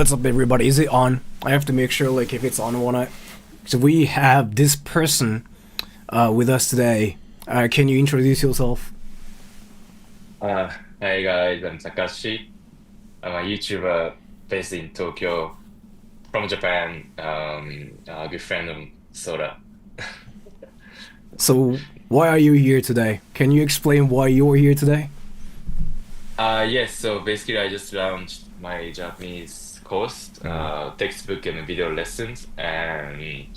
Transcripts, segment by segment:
What's up, everybody? Is it on? I have to make sure, like, if it's on or not. So we have this person with us today. Can you introduce yourself? Hey guys, I'm Takashi. I'm a YouTuber based in Tokyo from Japan. A good friend of Sora. So, why are you here today? Can you explain why you're here today? Yes, so basically I just launched my Japanese course, textbook and video lessons, and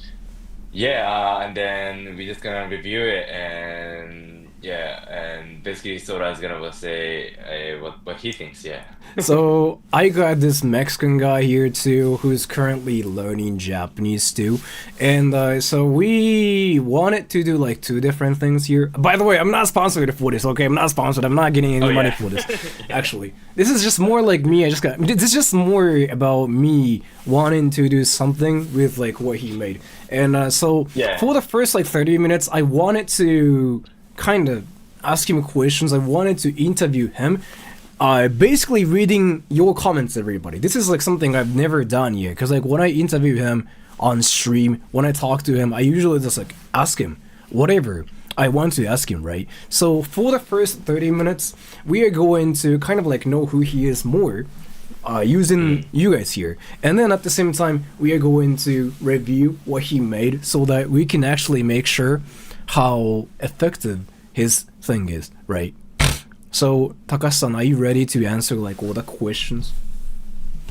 yeah, and then we just gonna review it, and yeah, and basically Sora is gonna say what he thinks. Yeah. So, I got this Mexican guy here too, who's currently learning Japanese too. And so we wanted to do like two different things here. By the way, I'm not sponsored for this, okay? I'm not sponsored. I'm not getting any Oh money yeah. for this. Actually, this is just more like me. This is just more about me wanting to do something with like what he made. And so Yeah. for the first like 30 minutes, I wanted to kind of ask him questions. I wanted to interview him. Basically reading your comments, everybody. This is like something I've never done yet, because like when I interview him on stream, when I talk to him, I usually just like ask him whatever I want to ask him, right? So for the first 30 minutes, we are going to kind of like know who he is more, using you guys here. And then at the same time, we are going to review what he made so that we can actually make sure how effective his thing is, right? So, Takashi-san, are you ready to answer like all the questions?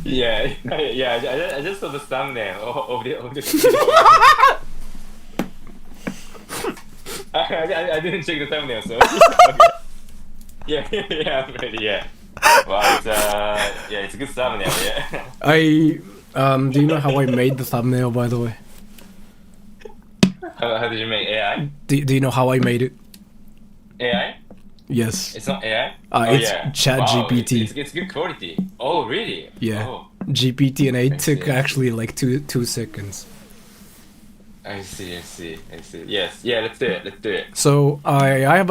Yeah, yeah. I just saw the thumbnail of the video. I didn't check the thumbnail, so okay. Yeah, yeah, I'm ready. Yeah. Wow, it's a good thumbnail. Yeah. Do you know how I made the thumbnail, by the way? How did you make AI? Do you know how I made it? AI? Yes. It's not AI? It's Yeah. Chat Wow, GPT. it's good quality. Oh, really? Yeah. Oh, GPT, and it I see, took I see. actually like two seconds. I see. Yes. Yeah, let's do it. So,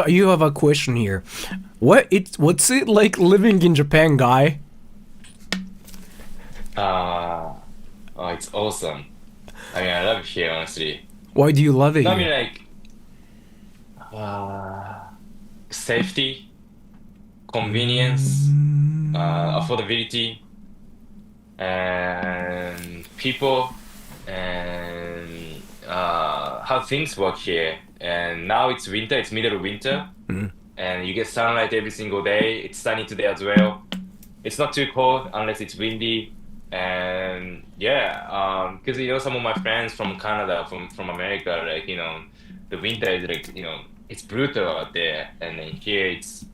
you have a question here. What's it like living in Japan, guy? Oh, it's awesome. I mean, I love it here, honestly. Why do you love it No, I mean, here? like, safety, convenience, affordability, and people, and how things work here. And now it's winter, it's middle of winter, and you get sunlight every single day. It's sunny today as well. It's not too cold unless it's windy. And yeah, because some of my friends from Canada, from America, like the winter is like it's brutal out there, and then here it's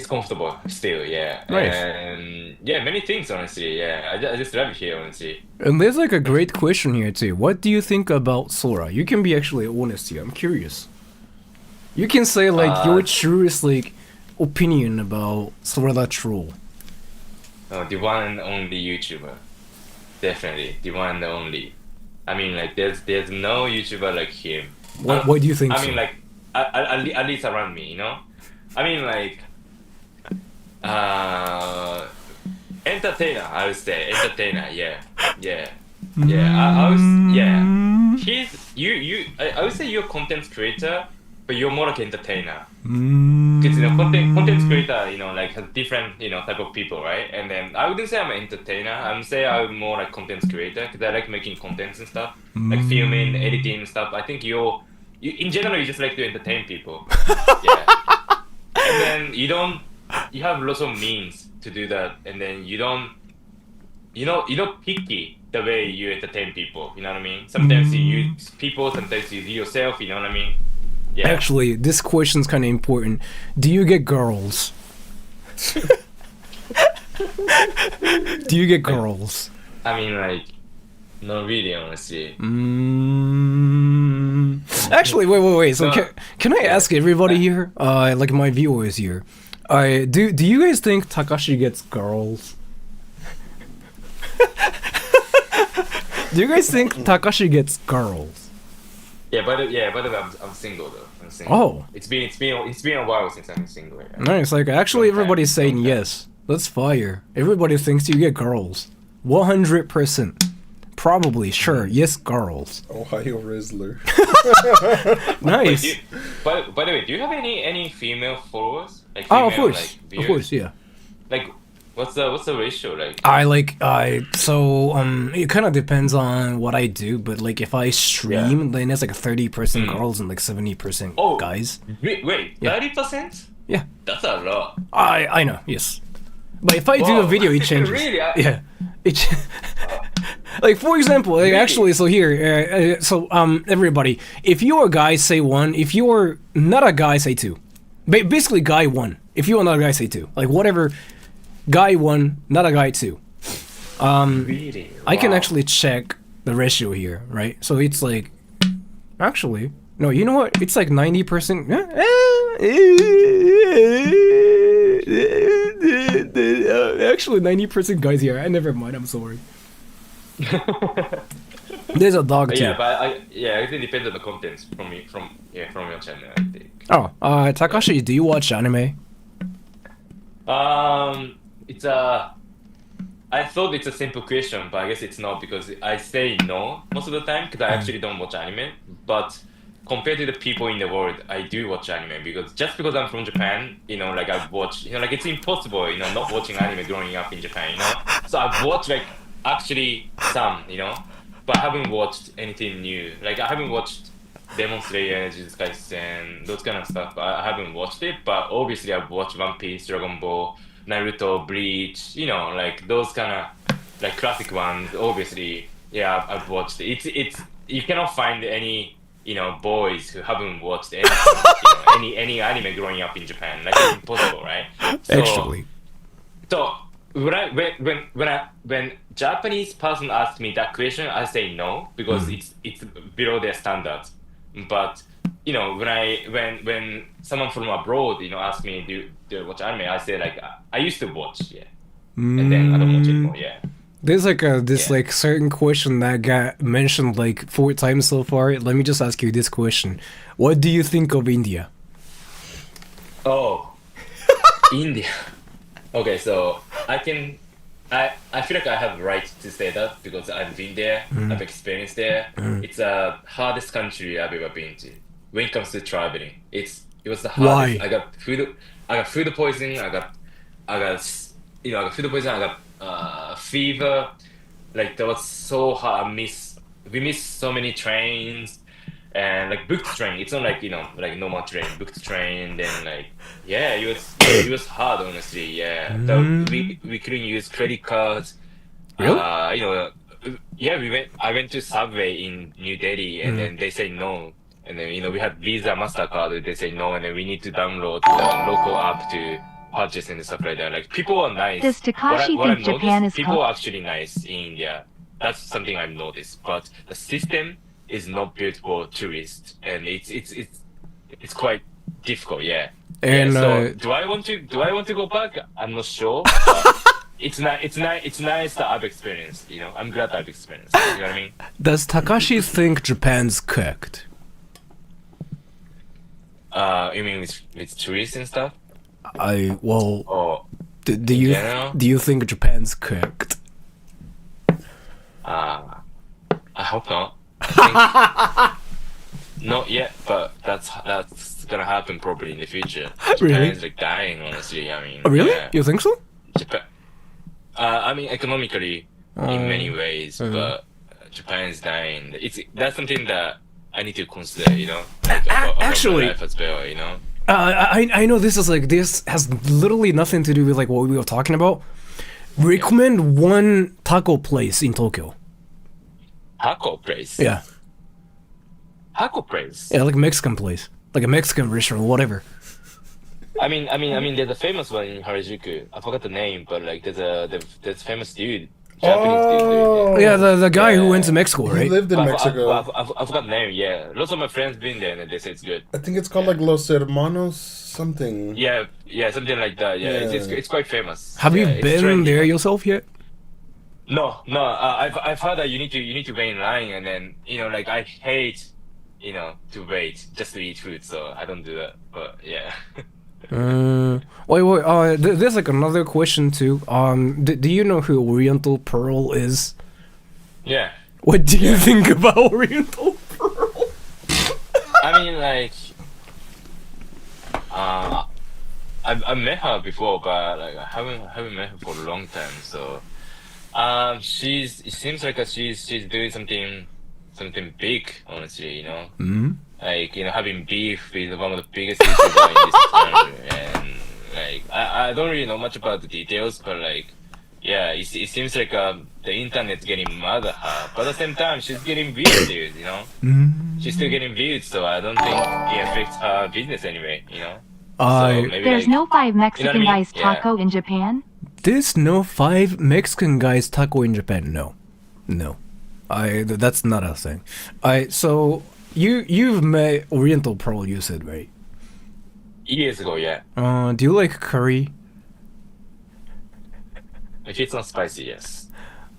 comfortable still, yeah. Nice. And yeah, many things honestly, yeah. I just love it here honestly. And there's like a great question here too. What do you think about Sora? You can be actually honest here. I'm curious. You can say like your truest like opinion about Sora the Troll. The one and only YouTuber, definitely the one and only. I mean, like there's no YouTuber like him. Why do you think I so? mean, like at least around me, I mean, like entertainer. I would say entertainer. Yeah, yeah, yeah. I was yeah. I would say you're a content creator, but you're more like entertainer. Because content creator, like has different type of people, right? And then I wouldn't say I'm an entertainer. I would say I'm more like content creator because I like making contents and stuff, like filming, editing and stuff. I think you in general you just like to entertain people, yeah. And then you have lots of means to do that, and then you're not picky the way you entertain people. You know what I mean? Sometimes you use people, sometimes you do yourself. You know what I mean? Yeah. Actually, this question's kind of important. Do you get girls? Do you get girls? I mean, like, not really, honestly. Actually, wait. So No. can I ask everybody here, like my viewers here, do you guys think Takashi gets girls? Do you guys think Takashi gets girls? Yeah, by the way, I'm single though. I'm single. Oh. It's been a while since I'm single. Yeah. Nice. Like actually, Long time, everybody's saying long time. yes. That's fire. Everybody thinks you get girls. 100%. Probably, sure, yes, girls. Ohio Rizzler. Nice. By the way, do you have any female followers? Like Oh, female, of like, course, of course, yeah. Like, what's the ratio like? It kind of depends on what I do, but like if I stream, then it's like 30% girls and like 70% Oh. guys. Wait, Yeah. 30%? Yeah, That's a lot. I know, yes. But if I do a Whoa. video, it changes. Really? Yeah, it. Like for example, like actually, so here, everybody, if you're a guy, say one. If you're not a guy, say two. Basically, guy one. If you're not a guy, say two. Like whatever, guy one, not a guy two. Really? I can Wow. actually check the ratio here, right? So it's like, actually, no, you know what? It's like 90%. Actually, 90% guys here. Never mind. I'm sorry. There's a dog too. Yeah, but it really depends on the contents from your channel, I think. Oh, Takashi, do you watch anime? It's I thought it's a simple question, but I guess it's not because I say no most of the time because I actually don't watch anime. But compared to the people in the world, I do watch anime because just because I'm from Japan, like I've watched, like it's impossible, not watching anime growing up in Japan, So I've watched like actually some, but I haven't watched anything new. Like I haven't watched Demon Slayer, Jujutsu Kaisen, those kind of stuff. I haven't watched it, but obviously I've watched One Piece, Dragon Ball, Naruto, Bleach, like those kind of like classic ones. Obviously, yeah, I've watched it. It's you cannot find any boys who haven't watched anything, any anime growing up in Japan. Like it's impossible, right? Actually. So when Japanese person asks me that question, I say no because it's below their standards. But when someone from abroad asks me do you watch anime, I say like I used to watch, yeah, and then I don't watch anymore, yeah. There's like like certain question that got mentioned like 4 times so far. Let me just ask you this question: what do you think of India? Oh, India. Okay, so I feel like I have right to say that because I've been there, I've experienced there. It's the hardest country I've ever been to when it comes to traveling. It was the hardest. Why? I got food poisoning. I got food poisoning. I got fever. Like that was so hard. We missed so many trains. And like booked train, it's not like like normal train, booked train. Then like it was hard honestly. Yeah, we couldn't use credit cards. Really? I went to Subway in New Delhi, and then they say no. And then we had Visa, Mastercard. They say no, and then we need to download the local app to purchase and stuff like that. Like people are nice. Does Takashi What think I've Japan noticed, is people are actually nice in India. That's something I've noticed. But the system is not built for tourists, and it's quite difficult. Yeah. And so do I want to go back? I'm not sure. It's nice that I've experienced. I'm glad I've experienced. You know what I mean? does Takashi think Japan's cooked? You mean with tourists and stuff? Do in you general? do you think Japan's cooked? I hope not. I think not yet, but that's gonna happen probably in the future. Really? Japan's like dying, honestly. I mean, Oh, really? yeah. You think so? Japan. I mean, economically, in many ways, but Japan is dying. That's something that I need to consider. Like, about Actually- my life as well. I know this has literally nothing to do with like what we were talking about. Recommend one taco place in Tokyo. Taco place. Yeah, Taco place. yeah, like Mexican place, like a Mexican restaurant, whatever. I mean, there's a famous one in Harajuku. I forgot the name, but like there's a famous dude, Japanese dude. Oh, Yeah, the guy who Yeah. went to Mexico, he right? lived in Mexico. I forgot the name. Yeah, lots of my friends been there and they say it's good. I think it's called like Los Hermanos something. Yeah, something like that. Yeah, Yeah. It's quite famous. Have you Yeah, it's been trendy. there yourself yet? No. I've heard that you need to wait in line, and then like I hate to wait just to eat food, so I don't do that. But yeah. Wait. There's like another question too. Do you know who Oriental Pearl is? Yeah. What do you think about Oriental Pearl? I mean, like, I've met her before, but like I haven't met her for a long time. So, it seems like she's doing something big, honestly. You know, like having beef with one of the biggest YouTubers in this country, and like I don't really know much about the details, but like. Yeah, it seems like the internet's getting mad at her, but at the same time, she's getting views, dude, you know? She's still getting views, so I don't think it affects her business anyway, you know? So maybe There's like, no 5 Mexican what I mean? guys taco in Japan? There's no 5 Mexican guys taco in Japan. No. That's not a thing. So you've met Oriental Pearl, you said, right? years ago, yeah. Do you like curry? If it's not spicy, yes.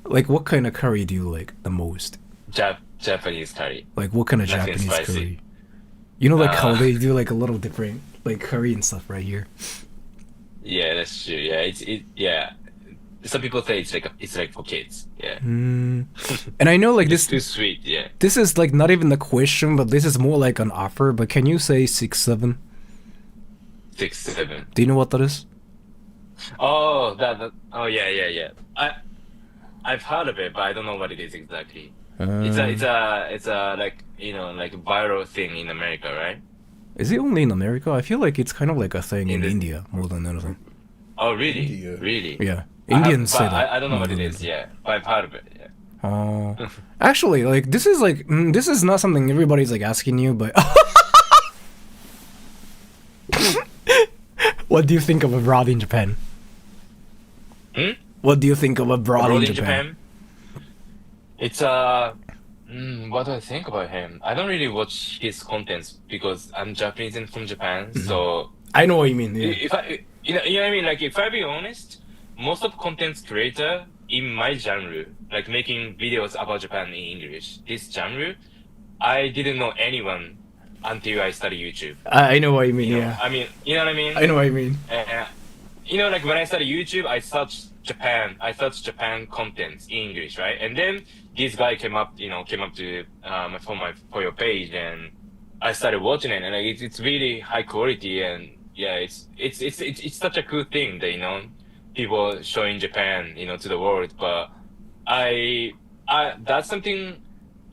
Like, what kind of curry do you like the most? Japanese curry. Like, what kind of Nothing Japanese spicy. curry? You know, like how they do like a little different like curry and stuff right here. Yeah, that's true. Yeah, yeah. Some people say it's like for kids. Yeah. And I know like It's this. too sweet. Yeah. This is like not even the question, but this is more like an offer. But can you say 6-7? 6-7. Do you know what that is? Oh, that. Oh, yeah. I've heard of it, but I don't know what it is exactly. It's a like like a viral thing in America, right? Is it only in America? I feel like it's kind of like a thing in the- India more than anything. Oh, really? India. Really? Yeah, Indians say but that. I don't know more what it than is. anything. Yeah, but I've heard of it. Yeah. Actually, like this is not something everybody's like asking you, but what do you think of abroad in Japan? What do you think of abroad Abroad in Japan? It's what do I think about him? I don't really watch his contents because I'm Japanese and from Japan. So I know what you mean. Yeah. if I, you know what I mean? Like if I be honest, most of content creator in my genre, like making videos about Japan in English, this genre, I didn't know anyone until I started YouTube. I know what you mean. You know? Yeah, I mean, you know what I mean? I know what you mean. Like when I started YouTube, I searched Japan contents in English, right? And then this guy came up to for your page, and I started watching it, and like it's really high quality, and yeah, it's such a cool thing that people showing Japan to the world. But I that's something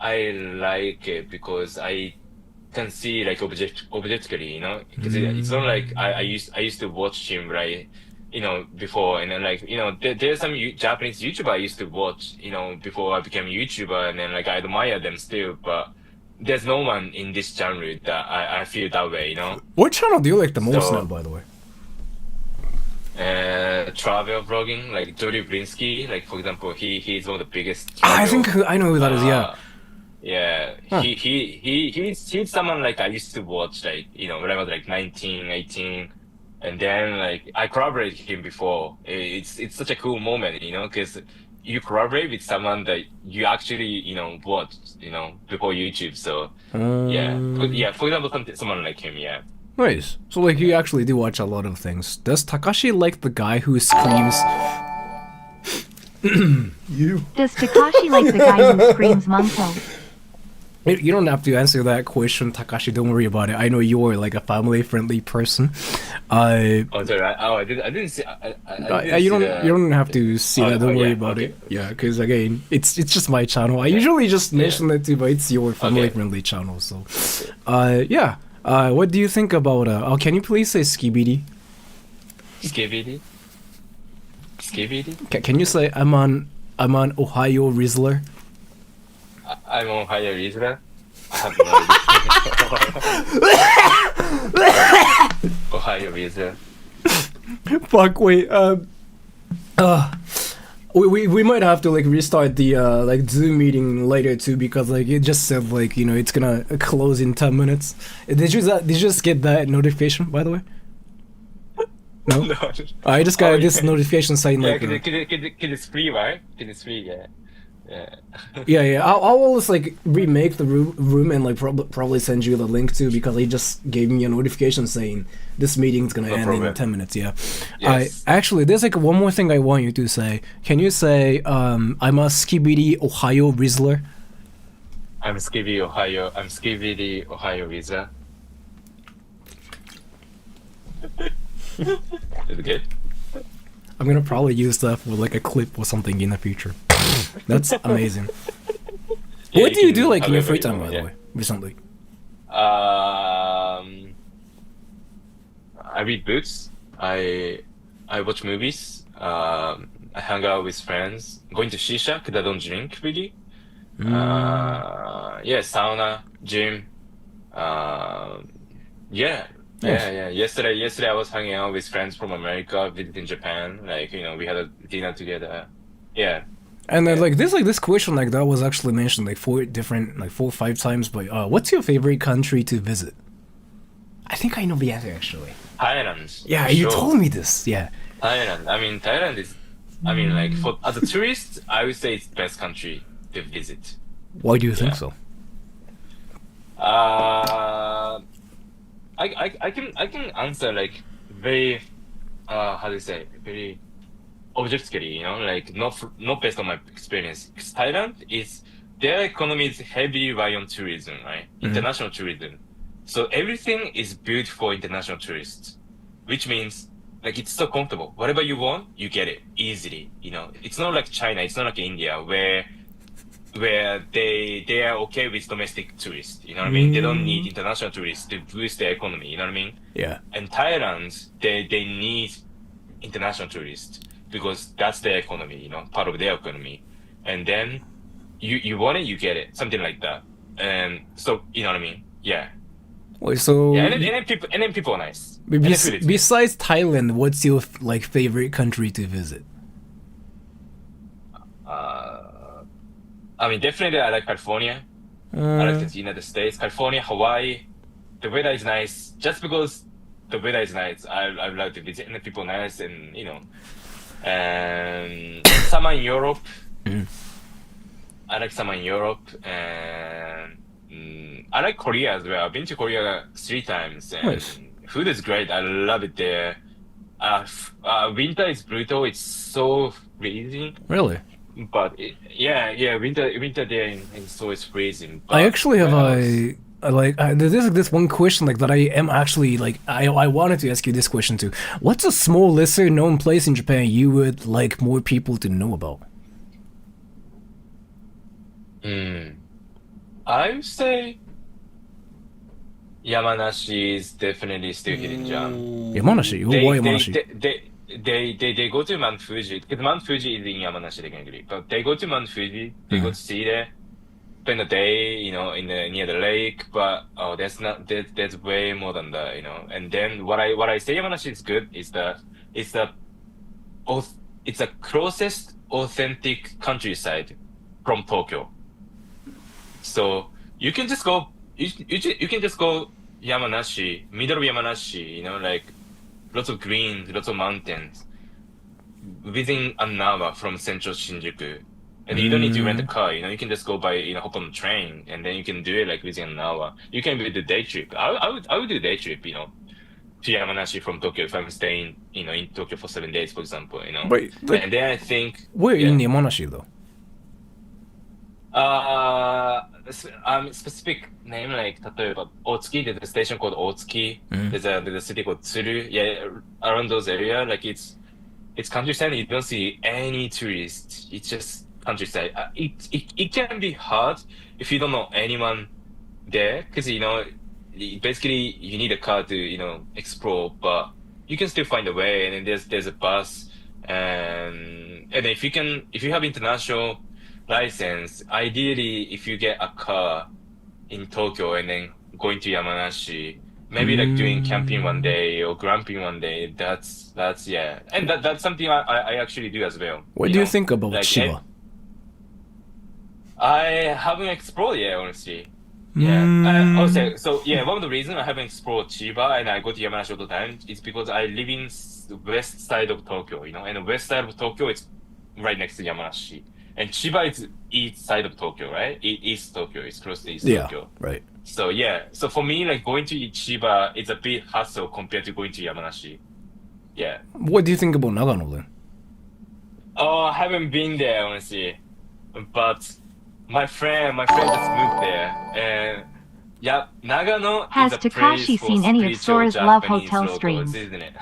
I like it because I can see like objectively, because it's not like I used to watch him, right? Before, and then like there's some Japanese YouTuber I used to watch, before I became a YouTuber, and then like I admire them still, but there's no one in this genre that I feel that way, What channel do you like the most So- now, by the way? Travel vlogging, like Jody Blinsky, like for example, he's one of the biggest. I travel- think I know who that is. Yeah. Yeah, Huh. he's someone like I used to watch, like when I was like 19, 18, and then like I collaborated with him before. It's such a cool moment, because you collaborate with someone that you actually watched, before YouTube. So yeah, for example, someone like him, yeah. Nice. So like you actually do watch a lot of things. Does Takashi like the guy who screams? You? Does Takashi like the guy who screams Manto? You don't have to answer that question, Takashi. Don't worry about it. I know you're like a family-friendly person. Oh, sorry. I didn't see. I didn't You see don't have to see that. Don't worry yeah, about okay, it. Yeah, because again, it's just my channel. I usually just mention it too, but it's your family-friendly channel. So, yeah. What do you think about? Can you please say Skibidi? Skibidi. Can you say I'm on Ohio Rizzler? I'm on higher Israel. I have no idea. Ohio Israel. Fuck, wait, we might have to like restart the like Zoom meeting later too, because like it just said like it's gonna close in 10 minutes. Did you just get that notification, by the way? No? No. I just got this notification saying Yeah, like because it's free, right? Because it's free, yeah. Yeah. I'll always like remake the room and like probably send you the link too because he just gave me a notification saying this meeting's gonna end problem. in 10 minutes. Yeah. Yes. Actually, there's like one more thing I want you to say. Can you say I'm a skibidi Ohio Rizzler? I'm Skibidi Ohio. I'm Skibidi Ohio Visa. Is it good? I'm gonna probably use that for like a clip or something in the future. That's amazing. Yeah, What do you do can like in your have free it, time, by the yeah. way, recently? I read books. I watch movies. I hang out with friends. Going to shisha because I don't drink really. Yeah, sauna, gym. Yeah. Yeah. Yesterday I was hanging out with friends from America, visiting Japan. Like, we had a dinner together. Yeah. And then like this question like that was actually mentioned like 4 or 5 times. But what's your favorite country to visit? I think I know the answer actually. Thailand. Yeah, for you sure. told me this. Yeah. Thailand. Thailand is, like, as a tourist, I would say it's the best country to visit. Why do you think Yeah. so? I can answer like very how do you say, very objectively, like not based on my experience. Because Thailand is, their economy is heavily rely on tourism, right? International tourism. So everything is built for international tourists, which means like it's so comfortable. Whatever you want, you get it easily. It's not like China. It's not like India where they are okay with domestic tourists. You know what I mean? They don't need international tourists to boost their economy. You know what I mean? Yeah. And Thailand, they need international tourists because that's their economy. Part of their economy. And then you want it, you get it, something like that. And so you know what I mean? Yeah. Wait, so Yeah. And then people are nice. And the food is good. besides Thailand, what's your like favorite country to visit? Definitely I like California. I like the United States. California, Hawaii. The weather is nice. Just because the weather is nice, I like to visit, and the people are nice, and and summer in Europe. I like summer in Europe, and I like Korea as well. I've been to Korea 3 times, and Nice. food is great. I love it there. Winter is brutal. It's so freezing. Really? But winter there in Seoul is freezing. But I actually have where else? there's like this one question like that I am actually like I wanted to ask you this question too. What's a small lesser known place in Japan you would like more people to know about? I would say Yamanashi is definitely still hidden gem. Yamanashi? Why Yamanashi? They go to Mount Fuji because Mount Fuji is in Yamanashi technically, but they go to Mount Fuji. They go to see there, spend a day, near the lake. But there's way more than that, And then what I say Yamanashi is good is that it's the closest authentic countryside from Tokyo. So you can just go. You can just go Yamanashi, middle of Yamanashi. Like lots of greens, lots of mountains, within an hour from central Shinjuku. And you don't need to rent a car. You can just go by, hop on the train, and then you can do it like within an hour. You can do the day trip. I would do day trip. To Yamanashi from Tokyo if I'm staying, in Tokyo for 7 days, for example. But And then I think where in Yamanashi though? Specific name like 例えば Otsuki, there's a station called Otsuki. There's a city called Tsuru. Yeah, around those area, like it's countryside. You don't see any tourists. It's just countryside. It can be hard if you don't know anyone there, because basically you need a car to explore, but you can still find a way. And then there's a bus, and if you have international license, ideally if you get a car in Tokyo and then going to Yamanashi, maybe like doing camping one day or glamping one day, that's yeah, and that's something I actually do as well. What do you think about like, Chiba? I haven't explored yet, honestly. Yeah, also, so yeah, one of the reasons I haven't explored Chiba and I go to Yamanashi all the time is because I live in west side of Tokyo, and the west side of Tokyo is right next to Yamanashi. and Chiba is east side of Tokyo, right? East Tokyo. It's close to East Yeah, Tokyo. right. So yeah, so for me, like going to Chiba is a bit hassle compared to going to Yamanashi. Yeah. What do you think about Nagano then? Oh, I haven't been there honestly, but my friend just moved there, and yeah, Nagano Has is a place Takashi for seen any of spiritual Sora's Love Japanese Hotel locals, streams? isn't it?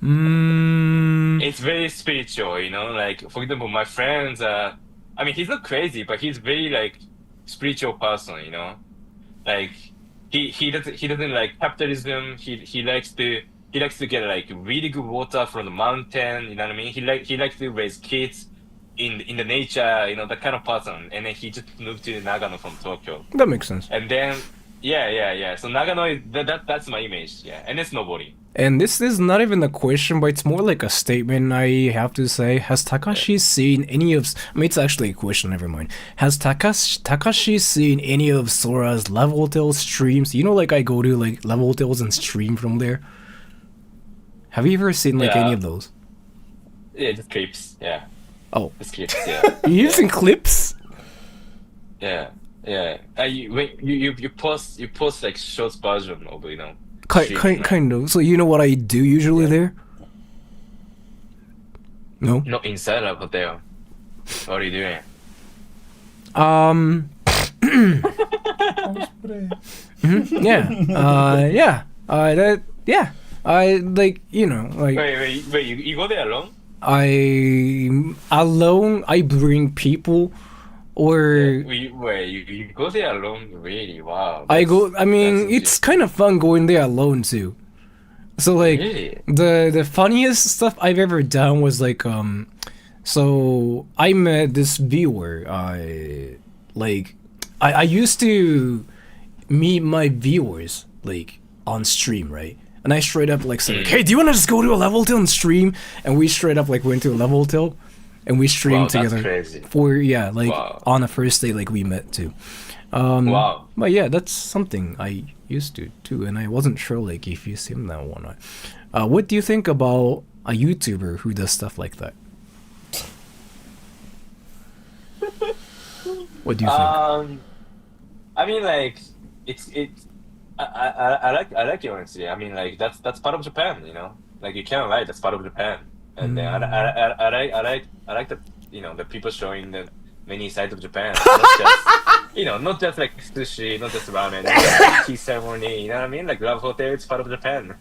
Mm, It's very spiritual, you know. Like for example, my friends. I mean, he's not crazy, but he's very like spiritual person, you know. Like he doesn't like capitalism. He likes to get like really good water from the mountain. You know what I mean? He likes to raise kids in the nature. You know, that kind of person. And then he just moved to Nagano from Tokyo. that makes sense. And then yeah. So Nagano is that's my image. Yeah, and it's snowboarding. And this is not even a question, but it's more like a statement I have to say. Has Takashi seen any of... I mean, it's actually a question, never mind. Has Takashi seen any of Sora's Level Hotel streams? You know, like I go to like Level Hotels and stream from there? Have you ever seen like any Yeah. of those? Yeah, just clips. Yeah, Oh, just clips. Yeah. you using clips? Yeah. You post like short version of Kind of. So you know what I do usually there? No? Not inside a hotel. What are you doing? Yeah. I like, you know, like Wait, you go there alone? I bring people or You go there alone? Really? Wow. I go. I mean, that's it's kind of fun going there alone too. So like Really? the funniest stuff I've ever done was like so I met this viewer. I used to meet my viewers like on stream, right? And I straight up like said, like, "Hey, do you want to just go to a level till and stream?" And we straight up like went to a level till, and we streamed Wow, that's together crazy. for like Wow. on the first day like we met too. Wow. But yeah, that's something I used to too, and I wasn't sure like if you seen that one. What do you think about a YouTuber who does stuff like that? What do you think? I mean, like I like it honestly. I mean, like that's part of Japan, you know. Like you can't lie, that's part of Japan. And then I like the the people showing the many sides of Japan. Not just not just like sushi, not just ramen, like tea ceremony. You know what I mean? Like Love Hotel, it's part of Japan.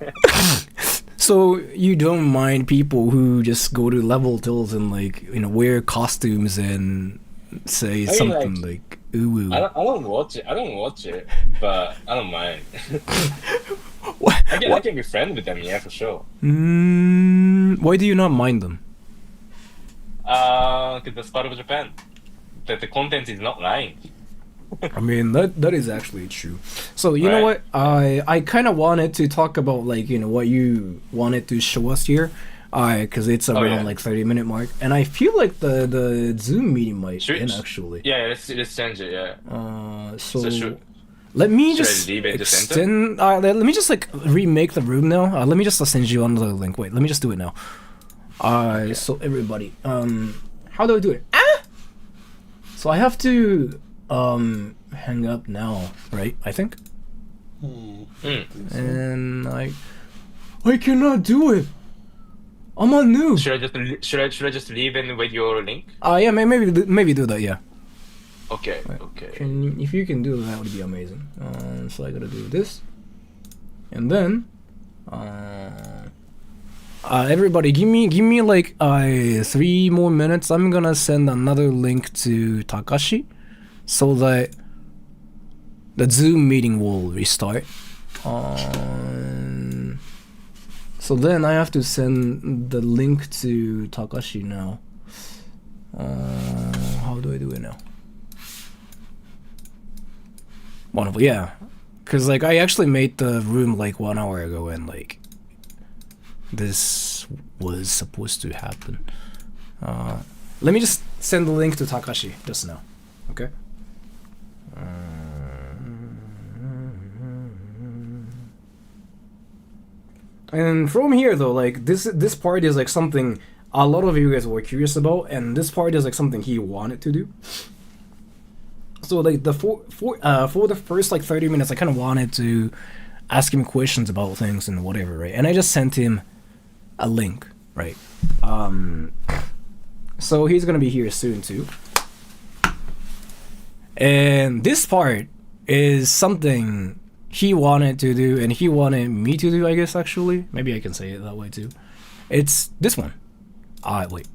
So you don't mind people who just go to level tills and like wear costumes and say mean, something like ooh. I don't watch it, but I don't mind. What? I can be friends with them, yeah, for sure. Why do you not mind them? Because that's part of Japan. That the content is not lying. I mean that is actually true. So you know Right. what? I kind of wanted to talk about like what you wanted to show us here, because it's around yeah. like 30-minute mark, and I feel like the Zoom meeting might Should- end actually. Yeah, let's change it. Yeah. So should- let me should I just leave it just extend. Let me just like remake the room now. Let me just send you on the link. Wait, let me just do it now. So everybody, how do I do it? So I have to hang up now, right? I think. And I cannot do it. I'm a noob. Should I just leave and wait your link? Yeah, maybe do that. Yeah. Okay. If you can do that, would be amazing. So I gotta do this, and then everybody, give me like 3 more minutes. I'm gonna send another link to Takashi, so that the Zoom meeting will restart. So then I have to send the link to Takashi now. How do I do it now? Wonderful, yeah. Cause like I actually made the room like 1 hour ago, and like this was supposed to happen. Let me just send the link to Takashi just now. Okay. And from here though, like this part is like something a lot of you guys were curious about, and this part is like something he wanted to do. So like for the first like 30 minutes, I kind of wanted to ask him questions about things and whatever, right? And I just sent him a link, right? So he's gonna be here soon too. And this part is something he wanted to do, and he wanted me to do, I guess, actually. Maybe I can say it that way too. It's this one. Wait.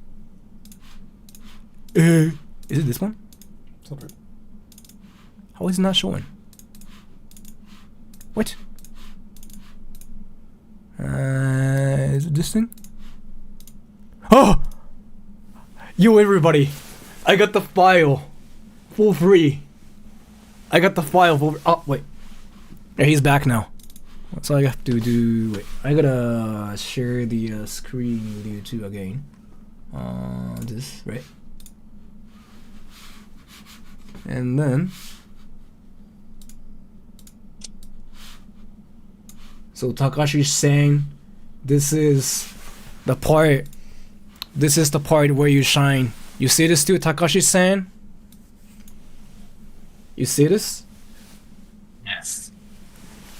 Is it this one? Sorry. How is it not showing? What? Is it this thing? Oh! Yo, everybody! I got the file for free. I got the file for. Oh, wait. Yeah, he's back now. So I have to do. Wait, I gotta share the screen with you too again. This, right? And then. So Takashi's saying, this is the part. This is the part where you shine. You see this too, Takashi's saying? You see this? Yes.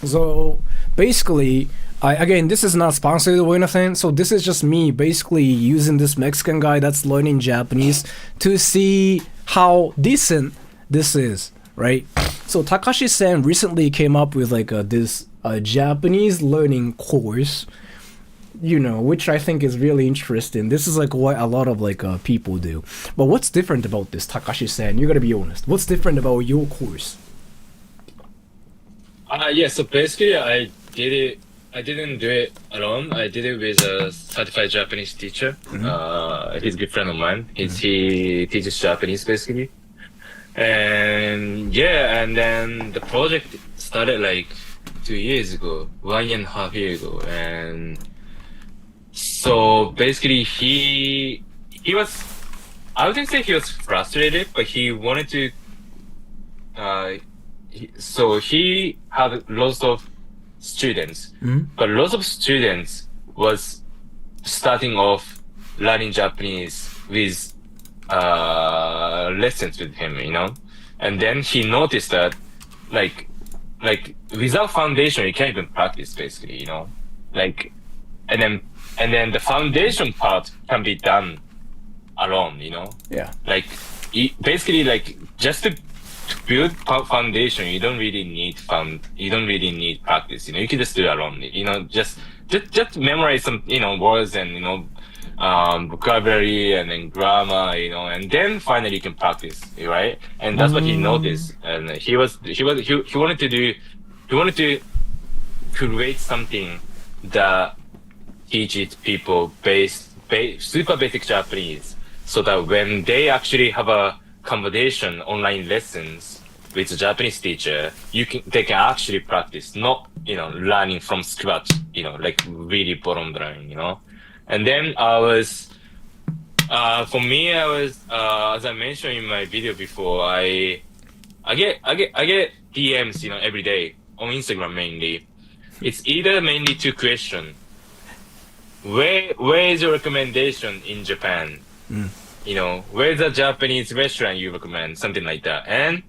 So basically, again, this is not sponsored or anything. So this is just me basically using this Mexican guy that's learning Japanese to see how decent this is, right? So Takashi-san recently came up with like this Japanese learning course, you know, which I think is really interesting. This is like what a lot of like people do. But what's different about this, Takashi-san? You gotta be honest. What's different about your course? Yeah, so basically I didn't do it alone. I did it with a certified Japanese teacher. He's a good friend of mine. He teaches Japanese basically. And yeah, and then the project started like 2 years ago, 1.5 years ago. And so basically he was, I wouldn't say he was frustrated, but he wanted to, so he had lots of students, but lots of students was starting off learning Japanese with lessons with him, you know, and then he noticed that like without foundation you can't even practice basically, you know, like, and then the foundation part can be done alone, you know. Yeah. Like basically like just to build foundation, you don't really need practice, you know. You can just do it alone, you know. Just memorize some, you know, words and, you know, vocabulary and then grammar, you know, and then finally you can practice, right? And that's what he noticed, and he wanted to create something that teaches people super basic Japanese, so that when they actually have a conversation online lessons with a Japanese teacher, they can actually practice, not, you know, learning from scratch, you know, like really bottom line, you know. And then for me, as I mentioned in my video before, I get DMs, you know, every day on Instagram mainly. It's either mainly two questions. Where is your recommendation in Japan? You know, where's a Japanese restaurant you recommend? Something like that. And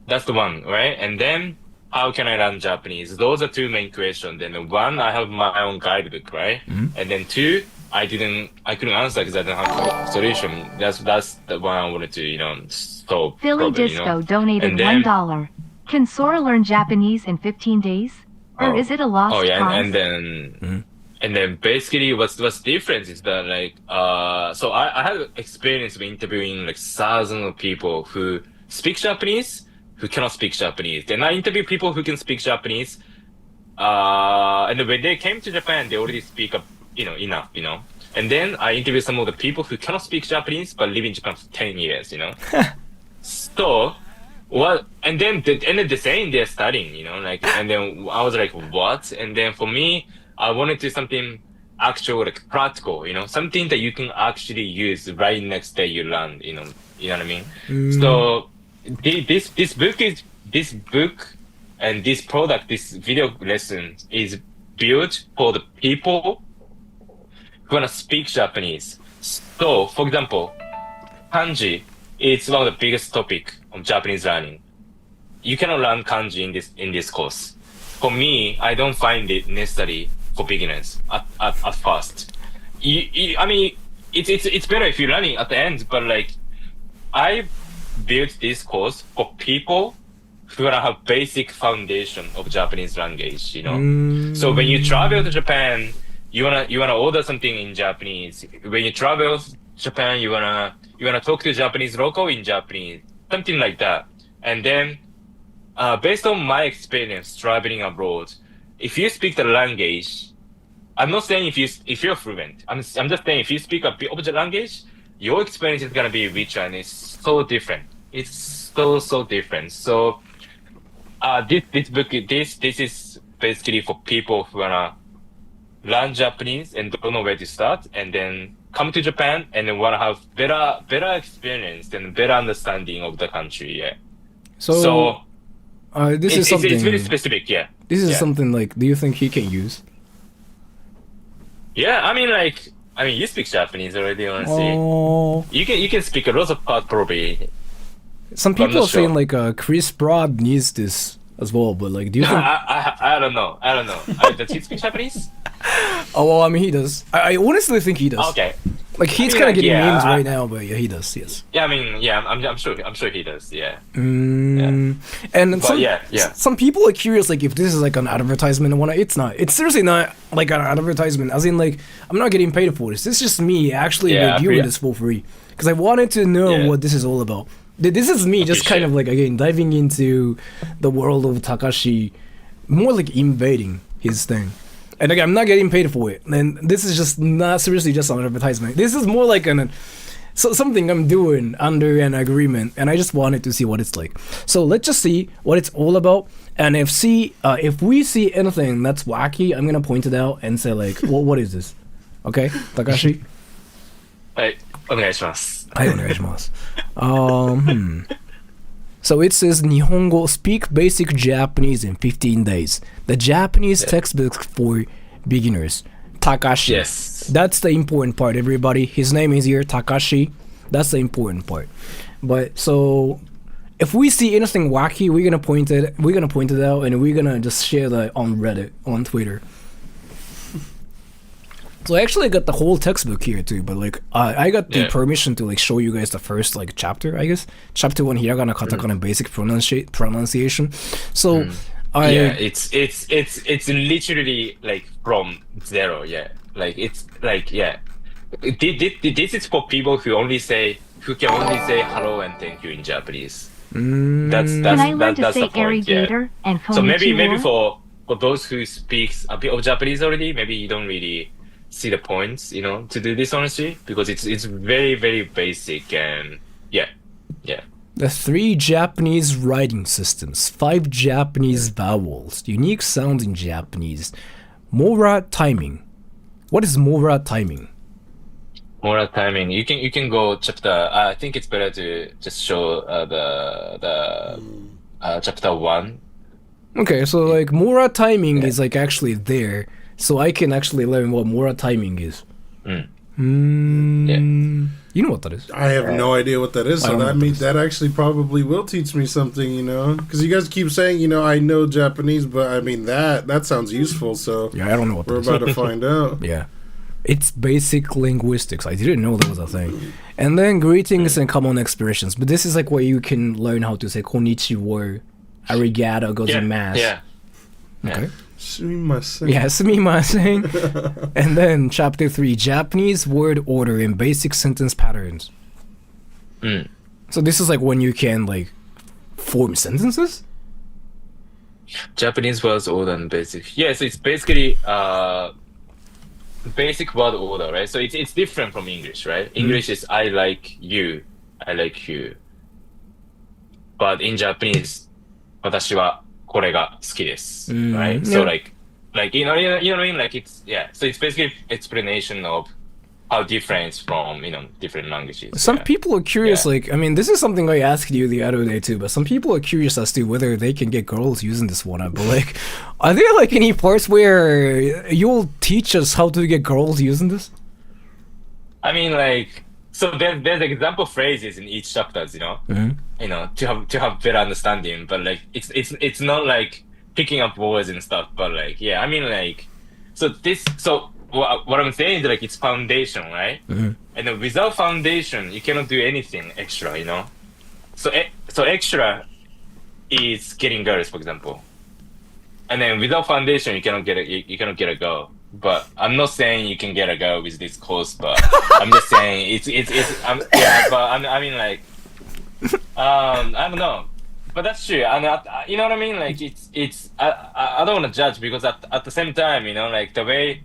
that's the one, right? And then how can I learn Japanese? Those are two main questions. Then one, I have my own guidebook, right? And then two, I couldn't answer because I didn't have a solution. That's the one I wanted to, you know, solve. Philly problem, Disco you know? donated And then- $1. Can Sora learn Japanese in 15 days? Or is it a lost Oh yeah, cause? and then basically what's different is that like so I had experience with interviewing like thousands of people who speak Japanese, who cannot speak Japanese. Then I interview people who can speak Japanese, and when they came to Japan, they already speak up, you know, enough, you know. And then I interview some of the people who cannot speak Japanese but live in Japan for 10 years, you know. So what? And then the same they're studying, you know, like, and then I was like, what? And then for me, I wanted to do something actual, like practical, you know, something that you can actually use right next day you learn, you know what I mean? So this book and this product, this video lesson is built for the people who wanna speak Japanese, So, for example, kanji is one of the biggest topic of Japanese learning. You cannot learn kanji in this course. For me, I don't find it necessary for beginners at first. I mean, it's better if you're learning at the end, but like, I built this course for people who wanna have basic foundation of Japanese language, you know. So when you travel to Japan, you wanna order something in Japanese. When you travel to Japan, you wanna talk to Japanese local in Japanese, something like that. And then, based on my experience traveling abroad, if you speak the language, I'm not saying if you're fluent. I'm just saying if you speak a bit of the language, your experience is gonna be richer and it's so different. It's so different. So, this book, this is basically for people who wanna learn Japanese and don't know where to start, and then come to Japan and then wanna have better experience and better understanding of the country. Yeah. So this is something. It's very specific. Yeah. This is something like. Do you think he can use? Yeah, I mean, you speak Japanese already, honestly. Oh. You can speak a lot of parts probably. Some But I'm people are not sure. saying like Chris Broad needs this as well, but like, do you think? I don't know. Does he speak Japanese? Oh well, I mean he does. I honestly think he does. Okay. Like he's I mean, kind of getting yeah, memes right now, but yeah, he does. Yes. Yeah, I mean, yeah, I'm sure he does. Yeah. And But some, yeah. some people are curious, like if this is like an advertisement and whatnot. It's not. It's seriously not like an advertisement. As in, like I'm not getting paid for this. It's just me actually reviewing this for free because I wanted to know what this is all about. This is me just kind of like again diving into the world of Takashi, more like invading his thing. And again, I'm not getting paid for it. And this is just not seriously just an advertisement. This is more like something I'm doing under an agreement, and I just wanted to see what it's like. So let's just see what it's all about. And if we see anything that's wacky, I'm gonna point it out and say like, well, what is this? Okay, Takashi. はい、お願いします。はい、お願いします。So it says Nihongo, speak basic Japanese in 15 days. The Japanese textbook for beginners. Takashi. Yes. That's the important part, everybody. His name is here, Takashi. That's the important part. But so if we see anything wacky, we're gonna point it out, and we're gonna just share that on Reddit, on Twitter. So I actually got the whole textbook here too, but like I got the permission to like show you guys the first like chapter, I guess. Chapter 1, hiragana, katakana, basic pronunciation. So it's literally like from zero. Yeah, like it's like this is for people who can only say hello and thank you in Japanese. That's Can I learn to that's say the point. irrigator and So maybe konnichiwa? for those who speaks a bit of Japanese already, maybe you don't really see the points, you know, to do this honestly, because it's very, very basic and yeah. the 3 Japanese writing systems, 5 Japanese vowels, unique sounds in Japanese, Mora timing. What is Mora timing? More timing. You can go chapter. I think it's better to just show the chapter 1. Okay, so like Mora timing is like actually there, so I can actually learn what Mora timing is. You know what that is? I have no idea what that is, so that actually probably will teach me something, you know? Because you guys keep saying, you know, I know Japanese, but I mean, that sounds useful, so Yeah, I don't know what that we're is. about to find out. Yeah. It's basic linguistics. I didn't know that was a thing. And then greetings and common expressions. But this is like where you can learn how to say konnichiwa, arigato, gozaimasu. Yeah. Okay. Sumimasen. Yeah, sumimasen. And then chapter 3, Japanese word order and basic sentence patterns. So this is like when you can like form sentences? Japanese words order and basic. Yeah, so it's basically basic word order, right? So it's different from English, right? English is I like you. But in Japanese, 私はこれが好きです right? So like you know what I mean? Like it's so it's basically explanation of how different it's from, you know, different languages. Some people are curious, like, I mean, this is something I asked you the other day too, but some people are curious as to whether they can get girls using this one. But like, are there like any parts where you'll teach us how to get girls using this? I mean, like, so there's example phrases in each chapters, you know, to have better understanding. But like, it's not like picking up words and stuff. But like, yeah, I mean, like, so what I'm saying is like it's foundation, right? And then without foundation, you cannot do anything extra, you know. So extra is getting girls, for example. And then without foundation, you cannot get a girl. But I'm not saying you can get a girl with this course, but I'm just saying I mean like, I don't know, but that's true. And you know what I mean? Like I don't want to judge because at the same time, you know, like the way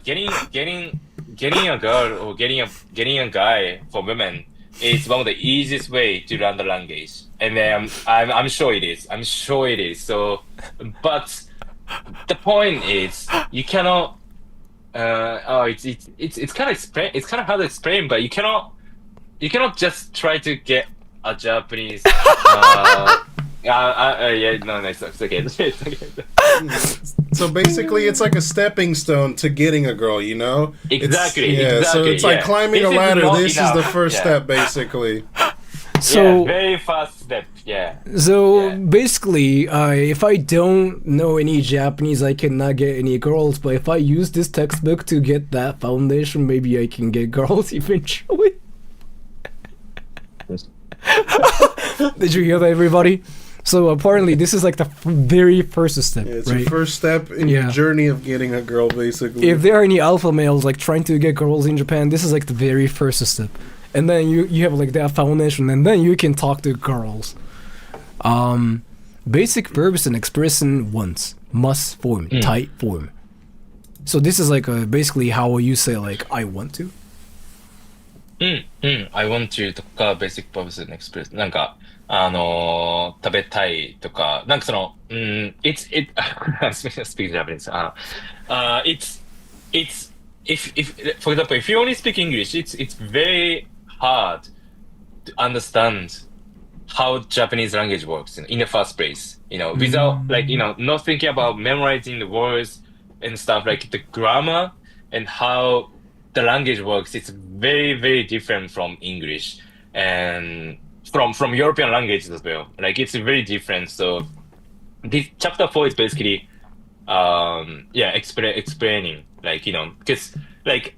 getting a girl or getting a guy for women is one of the easiest way to learn the language. And then I'm sure it is. I'm sure it is. So, but the point is, you cannot. It's kind of hard to explain, but you cannot just try to get a Japanese. Yeah, no, it's okay. It's okay. So basically, it's like a stepping stone to getting a girl, you know? Exactly. So it's like climbing a ladder. This is the first step, basically. So very fast step. Yeah. So basically, if I don't know any Japanese, I cannot get any girls. But if I use this textbook to get that foundation, maybe I can get girls eventually. Did you hear that, everybody? So apparently, this is like the very first step. Yeah, it's right? your first step in your journey of getting a girl, basically. If there are any alpha males like trying to get girls in Japan, this is like the very first step. And then you have like that foundation, and then you can talk to girls. Basic verbs and expression once, must form, tight form. So this is like basically how you say like I want to. I want to とか basic verbs and expression なんか食べたいとかなんかそのit's speak Japanese it's if for example if you only speak English it's very hard to understand how Japanese language works in the first place, you know, without like, you know, not thinking about memorizing the words and stuff, like the grammar and how the language works. It's very, very different from English and from European languages as well. Like it's very different. So this chapter 4 is basically, explaining, like, you know, because like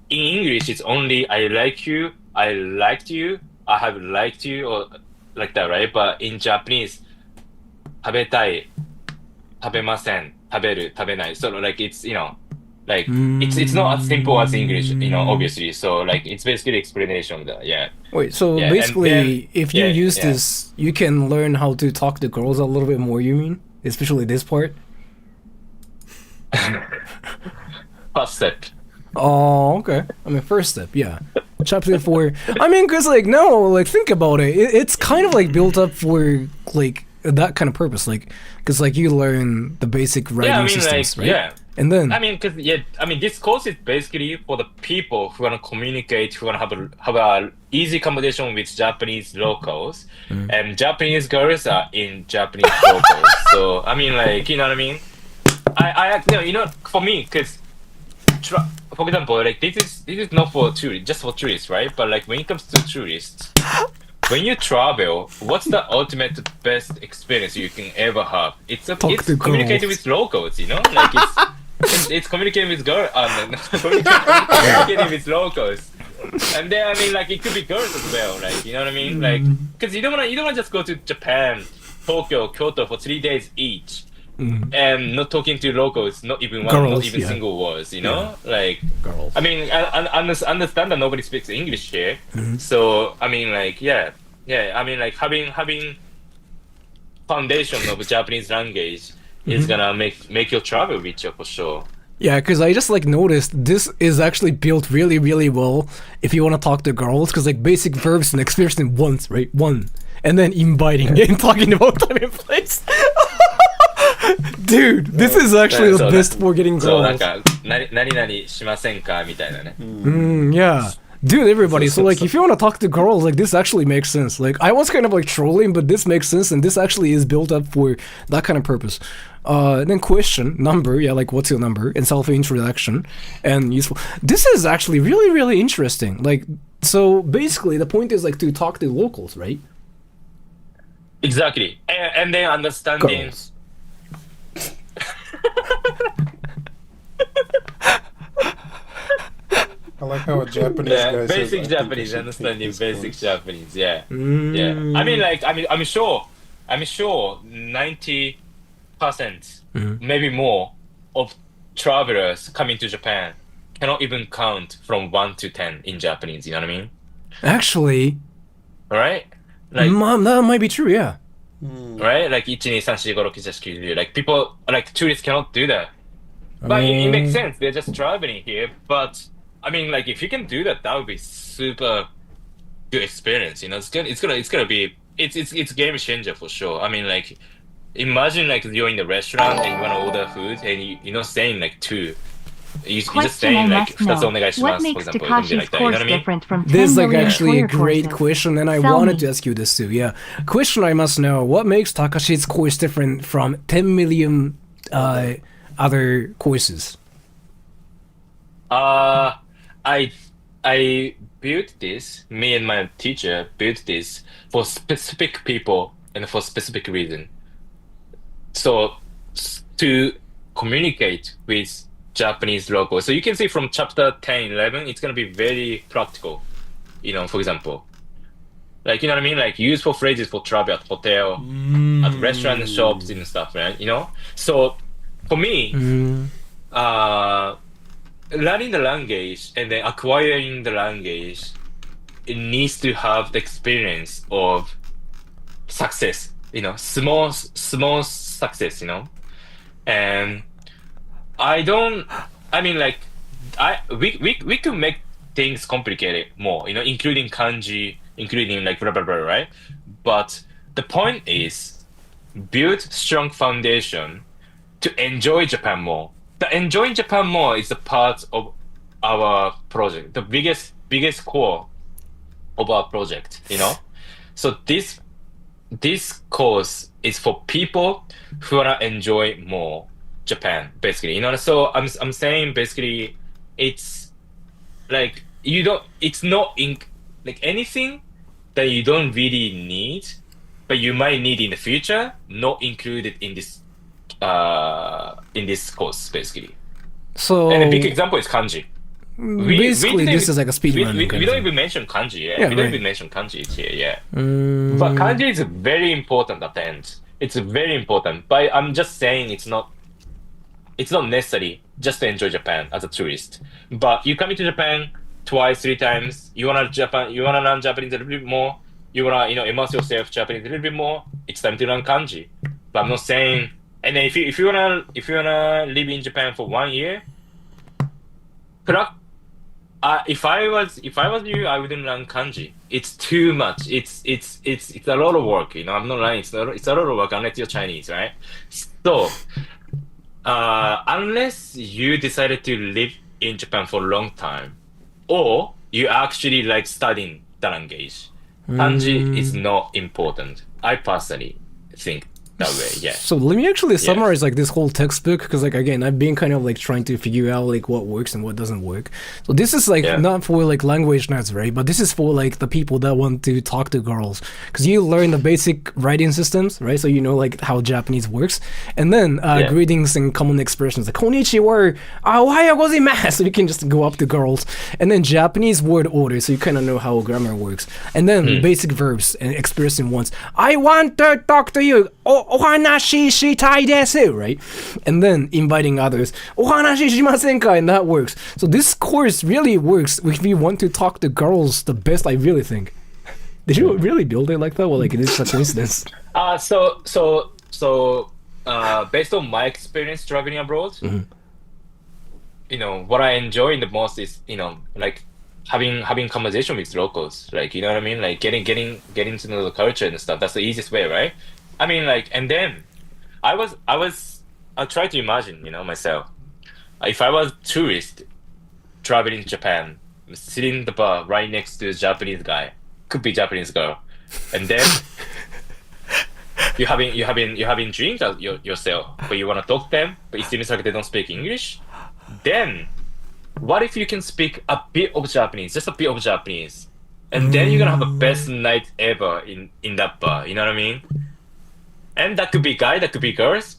in English, it's only I like you, I liked you, I have liked you, or like that, right? But in Japanese, 食べたい、食べません、食べる、食べない. So like it's, you know, like it's not as simple as English, you know, obviously. So like it's basically explanation of that, yeah. Wait, so basically, then, if you use this, you can learn how to talk to girls a little bit more, you mean? Especially this part? First step. Oh, okay. I mean, first step, yeah. Chapter 4. I mean, because, like, no, like, think about it. It's kind of, like, built up for, like, that kind of purpose. Like, because, like, you learn the basic writing systems, like, right? Yeah. And then... I mean, because, this course is basically for the people who want to communicate, who want to have a easy conversation with Japanese locals. And Japanese girls are in Japanese locals. So, I mean, like, you know what I mean? You know, for me, because... For example, like this is not for tourists, just for tourists, right? But like when it comes to tourists, when you travel, what's the ultimate best experience you can ever have? It's communicating with locals, you know, like it's communicating with communicating with locals. And then I mean, like it could be girls as well, like you know what I mean, like because you don't wanna just go to Japan, Tokyo, Kyoto for 3 days each. And not talking to locals, not even single words, you know, like girls. I mean, I understand that nobody speaks English here, so I mean, like, I mean, like having foundation of Japanese language is gonna make your travel richer for sure. Yeah, because I just like noticed this is actually built really, really well if you want to talk to girls, because like basic verbs and expression once, right? One, and then inviting and talking about time and place. Dude, this is actually the best for getting girls. So, 何々しませんかみたいなね. Yeah. Dude, everybody, so like if you want to talk to girls, like this actually makes sense. Like I was kind of like trolling, but this makes sense and this actually is built up for that kind of purpose. Then question, number, yeah, like what's your number, and self-introduction, and useful. This is actually really, really interesting. Like, so basically the point is like to talk to locals, right? Exactly. And then understanding. Girls. I like how a Japanese guy says, basic "I think I Japanese, should understanding take this basic course." Japanese, yeah. Yeah. I mean, like, I'm sure 90%, maybe more, of travelers coming to Japan cannot even count from 1 to 10 in Japanese, you know what I mean? Actually, Right? Like, that might be true, yeah. right? Like, 1, 2, 3, 4, 5, 6, 7, 8, 9, 10. Like, people, like, tourists cannot do that. But it makes sense. They're just traveling here. But, I mean, like, if you can do that, that would be super good experience, you know? It's gonna be, it's game changer for sure. I mean, like, imagine, like, you're in the restaurant and you want to order food and you're not saying, like, 2. You're just Question I saying, like, must know. 2つお願いします, What for makes example, something Takashi's like that. You know course what I mean? different from 10 This is like million actually a career great courses? question, and I Tell wanted me. to ask you this too. Yeah, question I must know: what makes Takashi's course different from 10 million other courses? I built this. Me and my teacher built this for specific people and for specific reason. So to communicate with Japanese locals. So you can see from chapter 10, 11, it's gonna be very practical. You know, for example, like, you know what I mean, like useful phrases for travel at hotel, at restaurant and shops and stuff, right? You know. So for me, learning the language and then acquiring the language, it needs to have the experience of success, you know, small success, you know. And we could make things complicated more, you know, including kanji, including like blah blah blah, right? But the point is build strong foundation to enjoy Japan more. The enjoying Japan more is a part of our project, the biggest core of our project, you know. So this course is for people who wanna enjoy more Japan, basically, you know. So I'm saying basically, it's like it's not in like anything that you don't really need, but you might need in the future, not included in this course, basically. So And a big example is kanji. basically, this is like a speed We running. don't even mention kanji. Yeah, we don't right. even mention kanji here. Yeah, but kanji is very important at the end. It's very important. But I'm just saying it's not necessary just to enjoy Japan as a tourist. But you come into Japan twice, 3 times. You wanna learn Japanese a little bit more. You wanna immerse yourself Japanese a little bit more. It's time to learn kanji. But I'm not saying. And then if you wanna live in Japan for 1 year, if I was you, I wouldn't learn kanji. It's too much. It's a lot of work. You know, I'm not lying. It's a lot of work unless you're Chinese, right? So unless you decided to live in Japan for a long time, or you actually like studying the language, kanji is not important. I personally think that way. Yeah. So let me actually summarize like this whole textbook, because like again, I've been kind of like trying to figure out like what works and what doesn't work. So this is like not for like language nerds, right? But this is for like the people that want to talk to girls, because you learn the basic writing systems, right? So you know like how Japanese works, and then greetings and common expressions like konnichiwa, ohayo gozaimasu. So you can just go up to girls, and then Japanese word order, so you kind of know how grammar works, and then basic verbs and expressing once. I want to talk to you. Ohanashi shitai desu, right? And then inviting others. Ohanashi shimasen ka, and that works. So this course really works if you want to talk to girls the best, I really think. Did you really build it like that? Well, like it is a coincidence. So based on my experience traveling abroad, you know, what I enjoy the most is, you know, like having conversation with locals, like, you know what I mean, like getting to know the culture and stuff. That's the easiest way, right? I mean, like, and then I try to imagine, you know, myself, if I was a tourist traveling to Japan sitting in the bar right next to a Japanese guy, could be Japanese girl, and then you having drink yourself, but you want to talk to them, but it seems like they don't speak English. Then, what if you can speak a bit of Japanese, just a bit of Japanese, and then you're gonna have the best night ever in that bar. You know what I mean? And that could be guy, that could be girls,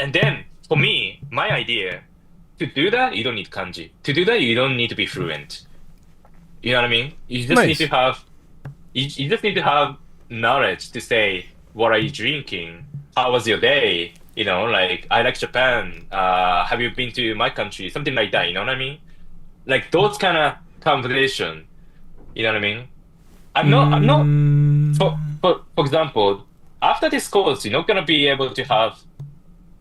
and then for me, my idea, to do that you don't need kanji. To do that you don't need to be fluent. You know what I mean? You just need to have, you just need to have knowledge to say, what are you drinking? How was your day? You know, like, I like Japan. Have you been to my country? Something like that. You know what I mean? Like those kind of conversation. You know what I mean? I'm not. For example, after this course, you're not gonna be able to have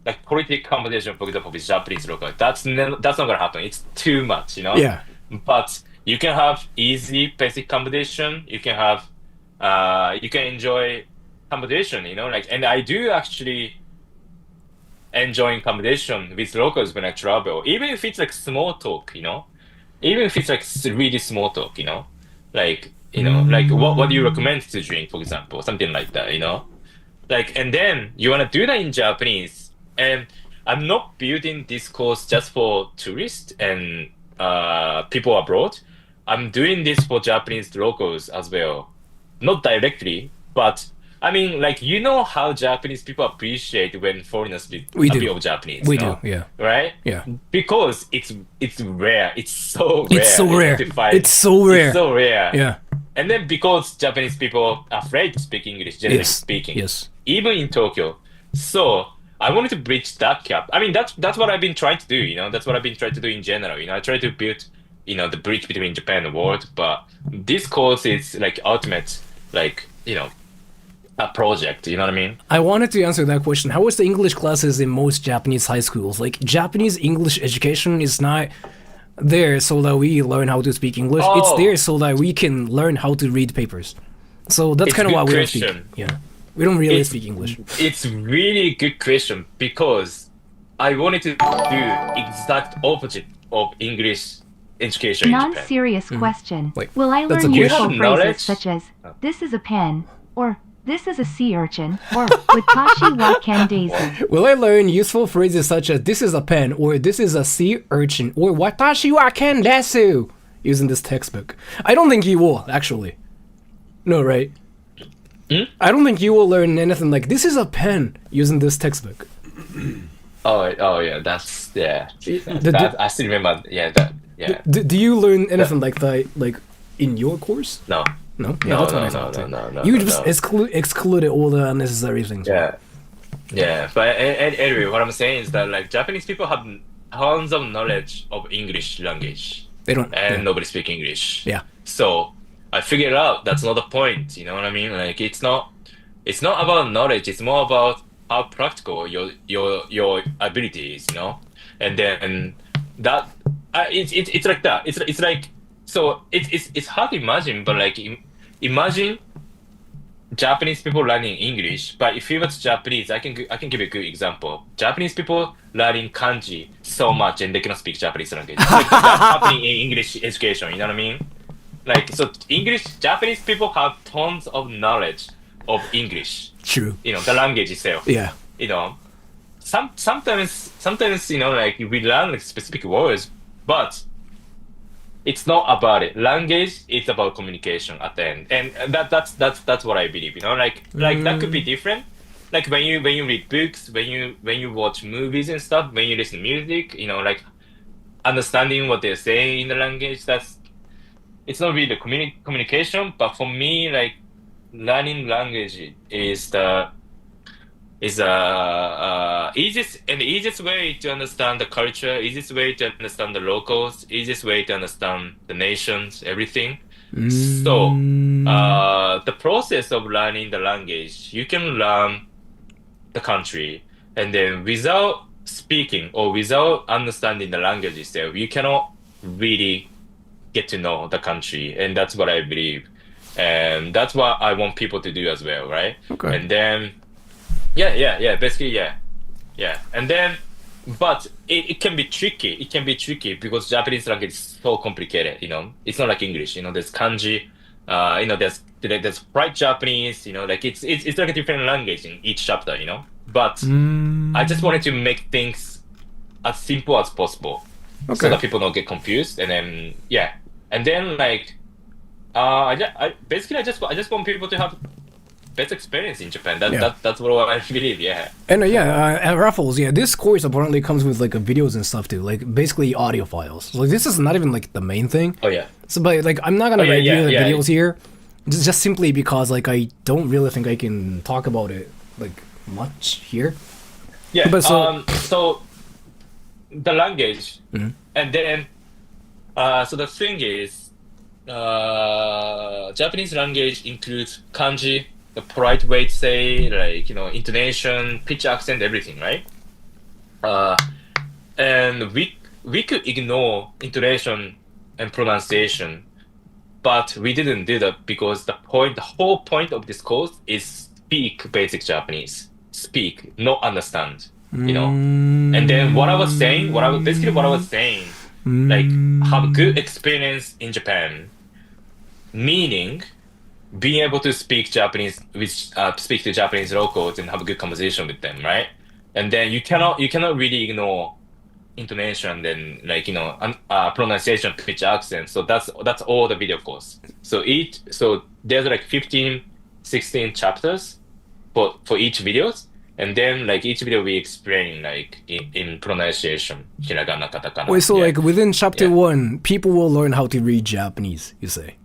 like political conversation, for example, with Japanese local. That's not gonna happen. It's too much, you know. Yeah. But you can have easy, basic conversation. You can have, you can enjoy conversation, you know. Like, and I do actually enjoying conversation with locals when I travel, even if it's like small talk, you know. Even if it's like really small talk, you know. Like, you know, like what do you recommend to drink, for example, something like that, you know. Like, and then you wanna do that in Japanese. And I'm not building this course just for tourists and people abroad. I'm doing this for Japanese locals as well. Not directly, but I mean, like, you know how Japanese people appreciate when foreigners speak a bit of Japanese. We do, yeah. Right? Yeah. Because it's rare. It's so rare. It's so rare. It's so rare. It's so rare. Yeah. And then because Japanese people are afraid to speak English, generally speaking. Yes. Even in Tokyo. So I wanted to bridge that gap. I mean, that's what I've been trying to do, you know. That's what I've been trying to do in general. You know, I try to build, you know, the bridge between Japan and the world. But this course is like ultimate, like, you know, a project. You know what I mean? I wanted to answer that question. How is the English classes in most Japanese high schools? Like, Japanese English education is not there so that we learn how to speak English. Oh. It's there so that we can learn how to read papers. So that's kind of why we don't speak. Yeah. We don't really speak English. It's really good question because I wanted to do exact opposite of English education in Japan. Non-serious question. Wait, Will I that's a learn question. useful You have knowledge? phrases such as, this is a pen, or this is a sea urchin, or watashi wa ken desu? Will I learn useful phrases such as this is a pen, or this is a sea urchin, or watashi wa ken desu using this textbook? I don't think you will, actually. No, right? I don't think you will learn anything like this is a pen using this textbook. Oh yeah, that's I still remember. Do you learn anything like that, like in your course? No. No, No, that's what no, I thought. no, You no, just no. excluded all the unnecessary things. Yeah. But anyway, what I'm saying is that like Japanese people have tons of knowledge of English language, They don't. and nobody speak English. Yeah. So I figured out that's not the point. You know what I mean? Like it's not about knowledge. It's more about how practical your ability is. You know, and then that it's like that. It's like so it's hard to imagine, but like imagine Japanese people learning English. But if you were Japanese, I can give you a good example. Japanese people learning kanji so much and they cannot speak Japanese language. Like, that's happening in English education. You know what I mean? Like, so Japanese people have tons of knowledge of English. True. You know, the language itself. Yeah. You know, sometimes, you know, like we learn like specific words, but it's not about it. Language, it's about communication at the end. And that's what I believe, you know, like that could be different. Like when you read books, when you watch movies and stuff, when you listen to music, you know, like understanding what they're saying in the language, it's not really the communication, but for me, like learning language is the easiest way to understand the culture, easiest way to understand the locals, easiest way to understand the nations, everything. So the process of learning the language, you can learn the country, and then without speaking or without understanding the language itself, you cannot really get to know the country. And that's what I believe, and that's what I want people to do as well, right? Okay. And then basically. And then but it can be tricky. It can be tricky because Japanese language is so complicated. It's not like English. There's kanji. There's bright Japanese. Like it's like a different language in each chapter. But I just wanted to make things as simple as possible, so that people don't get confused. And then and then like I just want people to have best experience in Japan. That's what I believe. And at Raffles, this course apparently comes with like videos and stuff too, like basically audio files. Like this is not even like the main thing. Oh yeah. So but like I'm not gonna review the videos here, just simply because like I don't really think I can talk about it like much here. Yeah. But so the language, and then so the thing is, Japanese language includes kanji, the polite way to say, like intonation, pitch, accent, everything, right? And we could ignore intonation and pronunciation, but we didn't do that because the whole point of this course is speak basic Japanese, speak, not understand. And then what I was saying, like have good experience in Japan, meaning being able to speak Japanese speak to Japanese locals and have a good conversation with them, right? And then you cannot really ignore intonation and like pronunciation, pitch, accent. So that's all the video course. So there's like 15, 16 chapters for each videos. And then, like, each video we explain, like, in pronunciation, hiragana, katakana. Wait, so, like, within chapter 1, people will learn how to read Japanese, you say?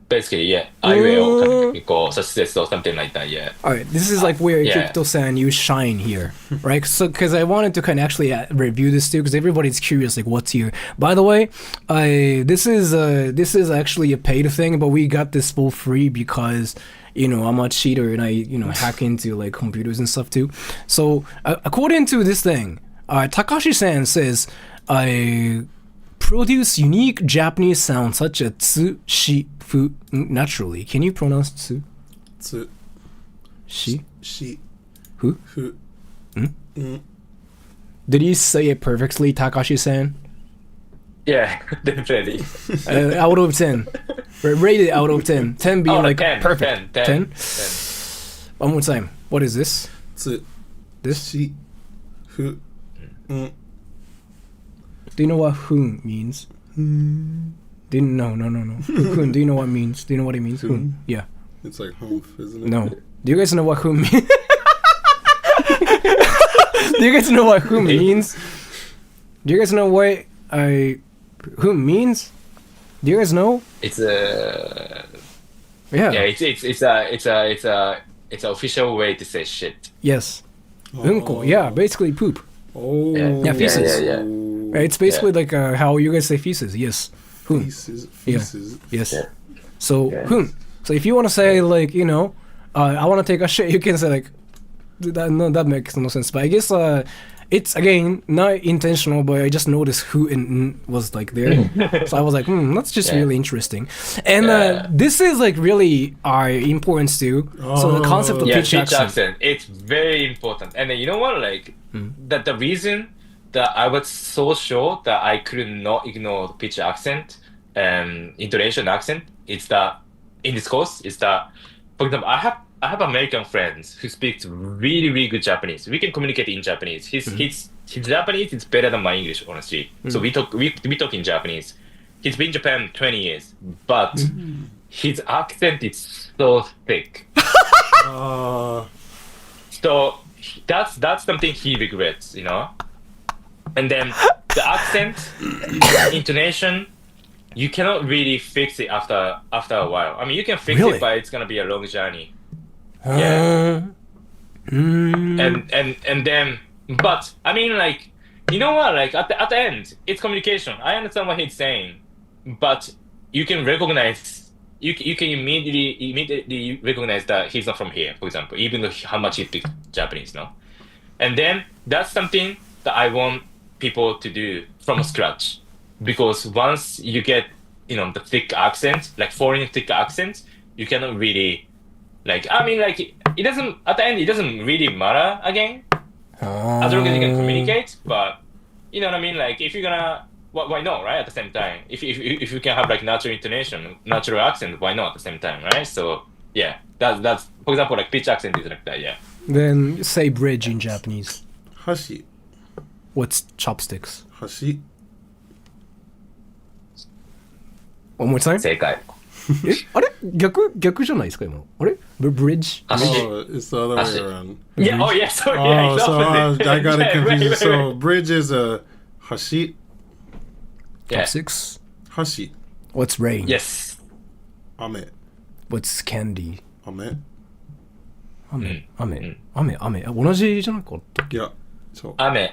Basically, yeah. Aiweo, success or something like that, yeah. Alright, this is, like, where Kipto-san, you shine here, right? So, because I wanted to kind of actually review this, too, because everybody's curious, like, what's here. By the way, this is actually a paid thing, but we got this for free because... I'm a cheater and I, hack into like computers and stuff too. So according to this thing, Takashi-san says, I produce unique Japanese sounds such as tsu, shi, fu naturally. Can you pronounce tsu? Tsu. Shi? Shi. Fu? Fu. Did you say it perfectly, Takashi-san? Yeah, definitely. Out of 10. Rated out of 10. 10 being like 10, perfect. 10? 10. One more time. What is this? This? Shi. Fu. Do you know what hun means? No. Hun, do you know what it means? Do you know what it means? Hun. Yeah. It's like humph, isn't it? No. Do you guys know what hun means? Do you guys know what hun means? Do you guys know what hun means? Do you guys know? It's it's an official way to say shit. Yes. Unko. Yeah, basically poop. Oh. Yeah, feces. Yeah. It's basically like how you guys say feces. Yes. Hun. Feces. Yes. Yeah. So hun. So if you want to say like I want to take a shit, you can say like that. No, that makes no sense. But I guess it's again not intentional, but I just noticed who was like there, so I was like, that's just really interesting. And this is like really important too. So the concept of pitch accent, it's very important. And then you know what, like that the reason that I was so sure that I could not ignore the pitch accent and intonation accent, it's that in this course is that, for example, I have American friends who speaks really, really good Japanese. We can communicate in Japanese. His Japanese is better than my English, honestly. So we talk in Japanese. He's been in Japan 20 years, but his accent is so thick. So that's something he regrets, And then the accent, intonation, you cannot really fix it after a while. I mean, you can fix it, but it's gonna be a long journey. Yeah. And then, but I mean, like, you know what? Like at the end, it's communication. I understand what he's saying, but you can recognize, you can immediately recognize that he's not from here, for example, even though how much he speaks Japanese, no. And then that's something that I want people to do from scratch, because once you get, the thick accent, like foreign thick accent, you cannot really. Like, I mean, like, it doesn't, at the end, it doesn't really matter again. as long as you can communicate. But you know what I mean? Like if you're gonna, why not, right? At the same time, if you can have like natural intonation, natural accent, why not at the same time, right? So yeah, that's for example like pitch accent is like that. Yeah. Then say bridge in Japanese. 箸 What's chopsticks? 箸 One more time. 正解。あれ逆じゃないですか今。あれ bridge? Oh, it's the other way around. Yeah. Oh yeah. Sorry. Yeah, Oh, it's so opposite. I got it Yeah, confused. right, So right. bridge is a 橋 Yeah. Chopsticks? 箸 What's rain? Yes. 雨 What's candy? 雨雨同じじゃなかったっけいやそう Ame.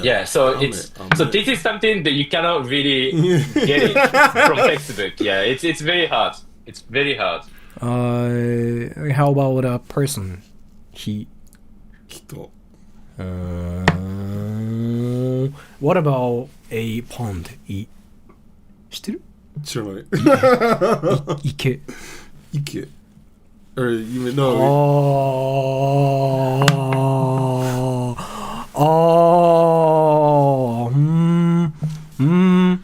Yeah. So Ame, it's ame. so this is something that you cannot really get it from textbook. Yeah. It's very hard. It's very hard. How about a person? He. 人 What about a pond? 知ってる知らない池。池 or you know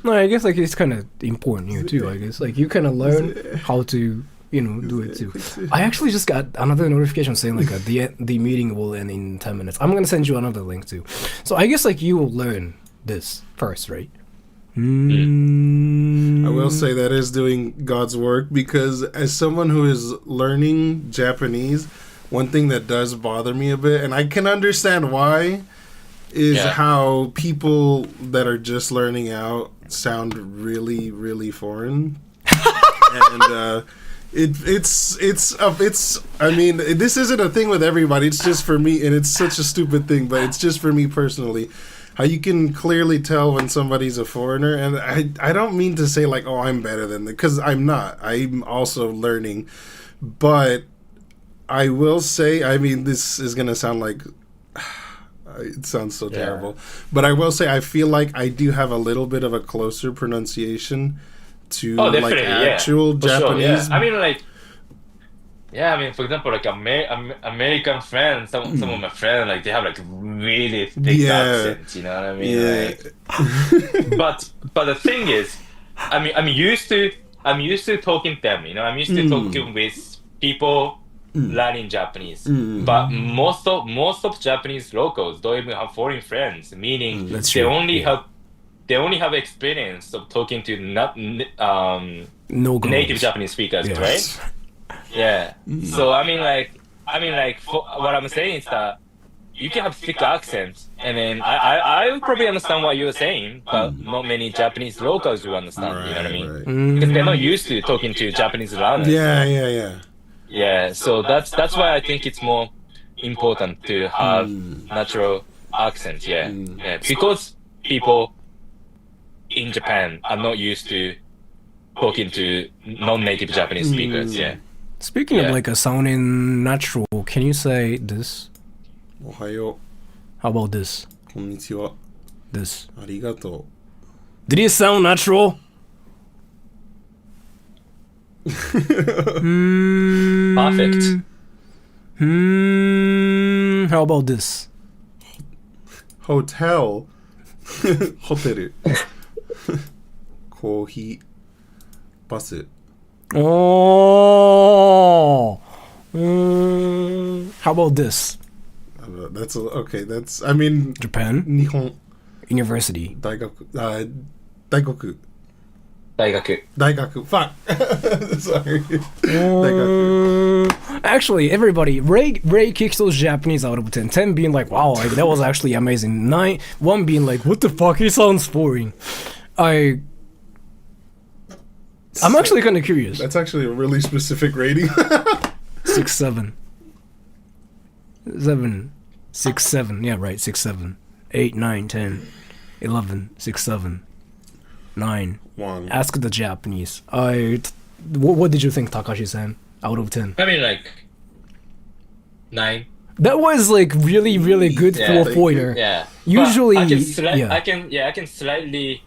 No, I guess like it's kind of important here too. I guess like you kind of learn how to do it too. I actually just got another notification saying like the meeting will end in 10 minutes. I'm gonna send you another link too. So I guess like you will learn this first, right? I will say that is doing God's work because as someone who is learning Japanese, one thing that does bother me a bit, and I can understand why, is how people that are just learning out sound really, really foreign. And it's I mean, this isn't a thing with everybody. It's just for me, and it's such a stupid thing, but it's just for me personally. How you can clearly tell when somebody's a foreigner, and I don't mean to say like, oh, I'm better than them, because I'm not. I'm also learning, but I will say, I mean, this is gonna sound like it sounds so terrible, but I will say I feel like I do have a little bit of a closer pronunciation to like actual Japanese. I mean, like. Yeah, I mean, for example, like American friends, some of my friends, like they have like really thick accents. You know what I mean? Yeah. Like, but the thing is, I mean, I'm used to talking to them. You know, I'm used to talking with people learning Japanese. But most of Japanese locals don't even have foreign friends. Meaning they only have experience of talking to not native Japanese speakers, right? Yeah. So I mean, like, what I'm saying is that you can have thick accents, and then I would probably understand what you're saying, but not many Japanese locals will understand. Right, you know what I mean? right. Because they're not used to talking to Japanese learners. Yeah. So that's why I think it's more important to have natural accents. Yeah. Because people in Japan are not used to talking to non-native Japanese speakers. Yeah. Speaking of like a sounding natural, can you say this? おはよ How about this? うこんにちは This. ありがと Did it sound natural? Perfect. How about this? うホテルホテルコーヒーバス Oh. How about this? That's okay. That's I mean Japan 日本 University. 大学fuck sorry 大学 Actually, everybody, Ray kicks those Japanese out of 10. 10 being like, wow, like, that was actually amazing. 1 being like, what the fuck, he sounds boring. I'm actually kind of curious. That's actually a really specific rating. 6, 7. 7. 6, 7. Yeah, right, 6, 7. 8, 9, 10. 11, 6, 7. 9. 1. Ask the Japanese. What did you think, Takashi-san? Out of 10. I mean, like 9. That was like really, really good for a foreigner. Yeah. Usually, I can slightly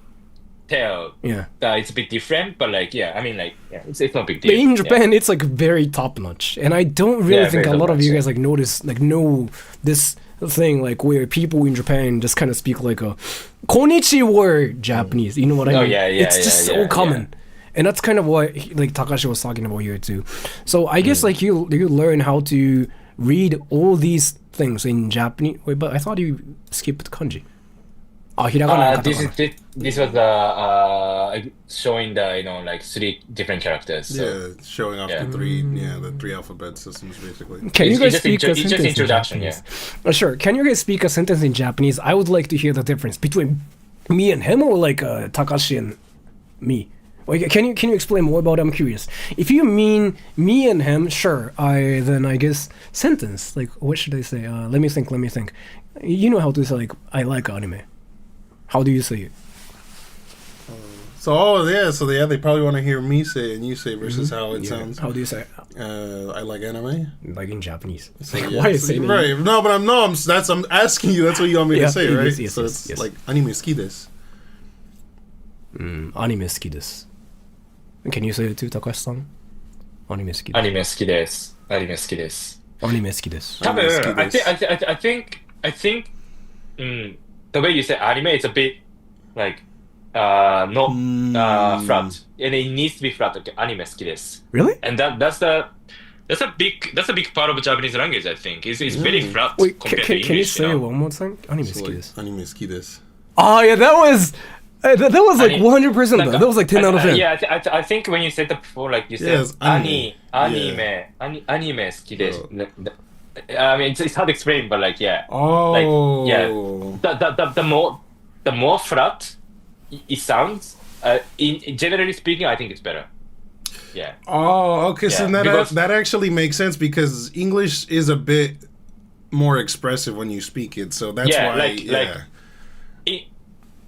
tell Yeah. that it's a bit different, but like, yeah, I mean, like, yeah, it's not a big But deal. in Japan, it's like very top notch, and I don't really Yeah, think a very lot of top-notch, you yeah. guys like know this thing like where people in Japan just kind of speak like a konnichiwa Japanese. You know what I mean? Oh, yeah, It's just so common, and that's kind of what like Takashi was talking about here too. So I guess like you learn how to read all these things in Japanese. Wait, but I thought you skipped kanji. Oh, hiragana and katakana. This was showing the like 3 different characters. So. Yeah, showing off Yeah. the 3 alphabet systems basically. Can you It's guys just speak a it's just sentence in introduction, Japanese? Sure. Can you guys speak a sentence in Japanese? I would like to hear the difference between me and him, or like Takashi and me. Like, can you explain more about it? I'm curious. If you mean me and him, sure. Then I guess sentence. Like, what should I say? Let me think. You know how to say like I like anime. How do you say it? So they probably want to hear me say it and you say versus how it Yeah. sounds. How do you say it? I like anime. Like in Japanese. So, Like, yeah, why is so- it in- right? No, but I'm asking you. That's what you want me Yeah, to say, yes, right? yes, so yes, it's yes. like anime ski desu. Anime 好きです. Can you say it too, Takashi-san? Anime 好きです. アニメ好きです。アニメ好きです。アニメ好きです。多分、好きです I think, the way you say anime, it's a bit like, not flat, and it needs to be flat. Okay, anime 好きです。 Really? And that's a big part of Japanese language. I think it's very flat Wait, compared to can you English. say You it know? one more time? アニメ好 So き like です。 anime ski desu. Oh yeah, that was like 100% though. Like, That was like 10 out of 10. Yeah, I think when you said that before, like you said, Yes, anime. anime 好きです。I mean, it's hard to explain, but like, yeah. Oh, Like, yeah. The more flat it sounds, generally speaking, I think it's better. Yeah. Oh, okay. So Yeah, because- that actually makes sense because English is a bit more expressive when you speak it. So that's Yeah, why. like-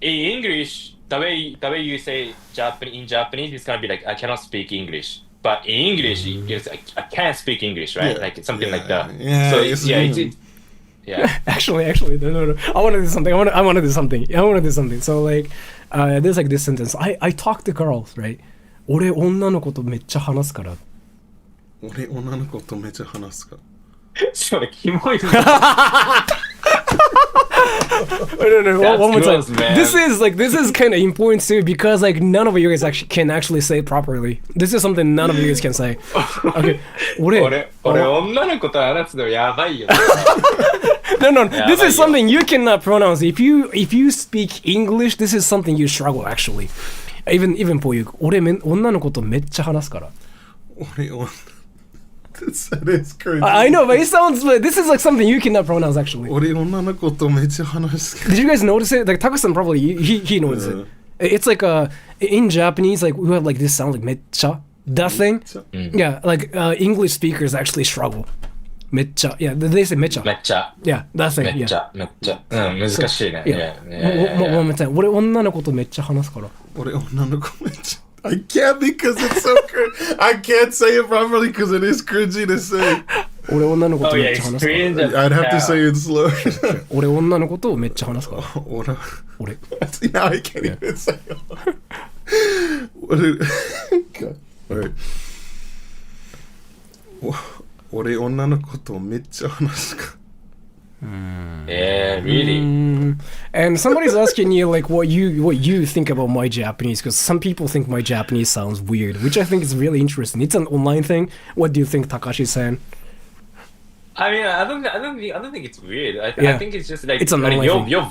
In English, the way you say in Japanese, it's gonna be like I cannot speak English. But in English, it's I can't speak English, right? Yeah, Like it's something like yeah, that. yeah, So yes, yeah. Actually, no. I want to do something. I want to do something. So like, there's like this sentence. I talk to girls, right? 俺女の子とめっちゃ話すから。俺女の子とめっちゃ話すか。それキモい。No, one more time. gross, man. This is kind of important too because like none of you guys can actually say it properly. This is something none of you guys can say. Okay, 俺女の子と話すのやばいよ。No. Yeah, This is but something you cannot pronounce. If you speak English, this is something you struggle actually. Even for you. 俺女の子とめっちゃ話すから。俺女。That is crazy. I know, but it sounds like this is like something you cannot pronounce actually. 俺女の子とめっちゃ話すか。 Did you guys notice it? Like Takashi-san probably he noticed it. It's like in Japanese like we have like this sound like めっちゃ that thing. Yeah, like English speakers actually struggle. めっちゃ yeah, they say めっちゃめっちゃ。 yeah, that thing めっち yeah. ゃ。難しいね。 Yeah. One more time. 俺女の子とめっちゃ話すから。俺女の子めっちゃ。I can't because it's so cringe. I can't say it properly because it is cringy to say. 俺女の子 Oh と yeah, めっちゃ it's 話すから。 cringe. I'd have to say it slow. 俺女の子とめっちゃ話すから。俺。俺。 See, now I can't even say it. What did... God. Alright. 俺女の子とめっちゃ話すか。 Yeah, really. And somebody's asking you like what you think about my Japanese because some people think my Japanese sounds weird, which I think is really interesting. It's an online thing. What do you think Takashi's saying? I mean, I don't think it's weird. Yeah. I think it's just like It's an online thing. your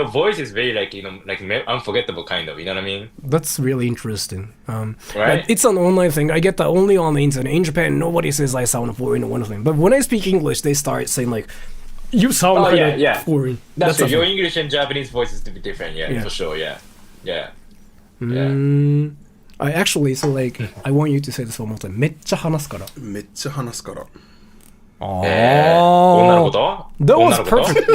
voice is very like like unforgettable kind of. You know what I mean? That's really interesting. Right? But it's an online thing. I get that only on the internet. In Japan, nobody says I sound foreign or one thing. But when I speak English, they start saying like, "You sound Oh, kind of yeah. foreign." That's true. a Your thing. English and Japanese voices to be different. Yeah, Yeah. for sure. Yeah. I actually so like I want you to say this one more time. めっちゃ話すから。めっちゃ話すから。Oh, 女の子と that was 女の子と perfect.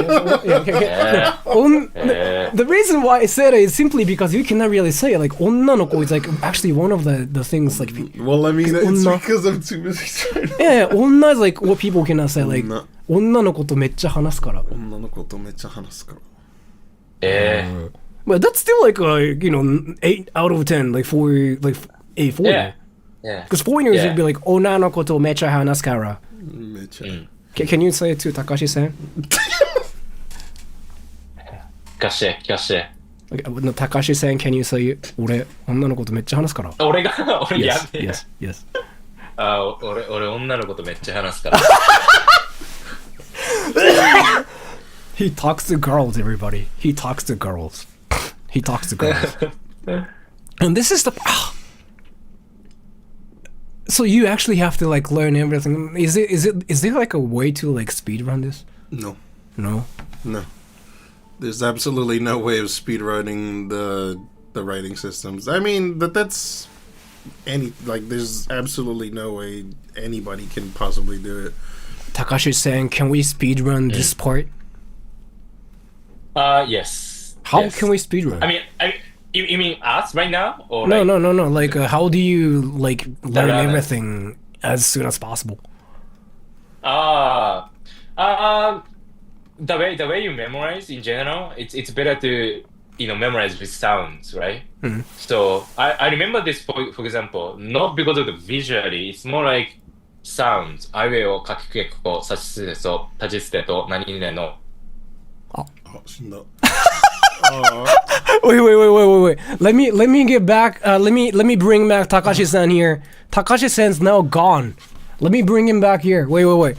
Yeah, okay. The reason why I said it is simply because you cannot really say it. Like 女の子 is like actually one of the things like Well, I mean, it's Onna. because I'm too busy trying to... yeah, 女 is like what people cannot say like 女女の子とめっちゃ話すから。女の子とめっちゃ話すから。But that's still like a 8 out of 10, like for like a foreigner. Yeah. Because foreigners Yeah. would be like, 女の子とめっちゃ話すから. Can you say it to Takashi-san? 聞かして聞かして。No, Takashi-san, can you say it? 俺、女の子とめっちゃ話すから。俺やべえ。Yes. 俺女の子とめっちゃ話すから。He talks to girls, everybody. He talks to girls. And this is the... So you actually have to like learn everything. Is there like a way to like speedrun this? No. No? No. There's absolutely no way of speedrunning the writing systems. I mean, that's there's absolutely no way anybody can possibly do it. Takashi-san, can we speedrun this part? Yes. How can we speedrun? I mean, you mean us right now? Or No. Like, how do you like learn everything as soon as possible? The way you memorize in general, it's better to memorize with sounds, right? Mm-hmm. So I remember this for example, not because of the visually, it's more like sounds. あいうえお書きくけこさしすせそたちつてと何々の。死んだ。Wait. Let me get back. Let me bring back Takashi-san here. Takashi-san's now gone. Let me bring him back here. Wait.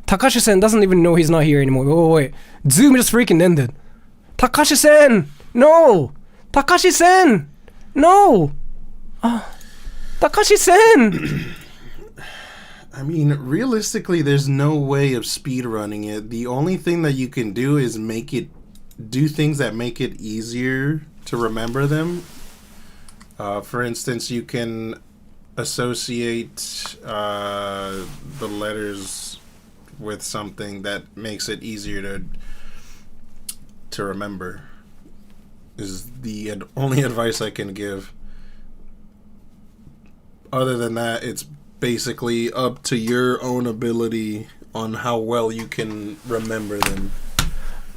Takashi-san doesn't even know he's not here anymore. Wait. Zoom just freaking ended. Takashi-san! No! Takashi-san! No! Takashi-san! I mean, realistically, there's no way of speedrunning it. The only thing that you can do is do things that make it easier to remember them. For instance, you can associate the letters with something that makes it easier to remember. Is the only advice I can give. Other than that, it's basically up to your own ability on how well you can remember them.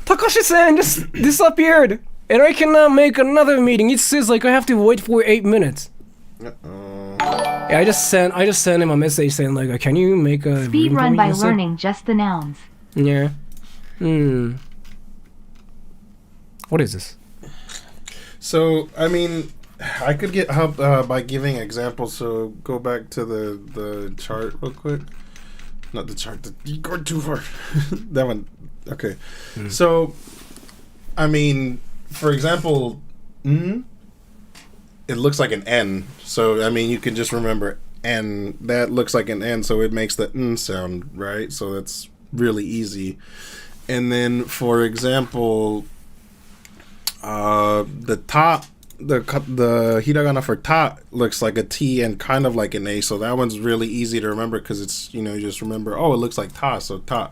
Takashi-san just disappeared, and I cannot make another meeting. It says like I have to wait for 8 minutes. Yeah, I just sent him a message saying like, can you make a Speedrun by learning just the nouns. Yeah. What is this? So, I mean, I could get help by giving examples. So go back to the chart real quick. Not the chart. You're going too far. That one. Okay. So, I mean, for example, it looks like an N. So, I mean, you can just remember N. That looks like an N, so it makes the N sound, right? So that's really easy. And then, for example, the hiragana for ta looks like a T and kind of like an A, so that one's really easy to remember because it's, you just remember, oh, it looks like ta, so ta.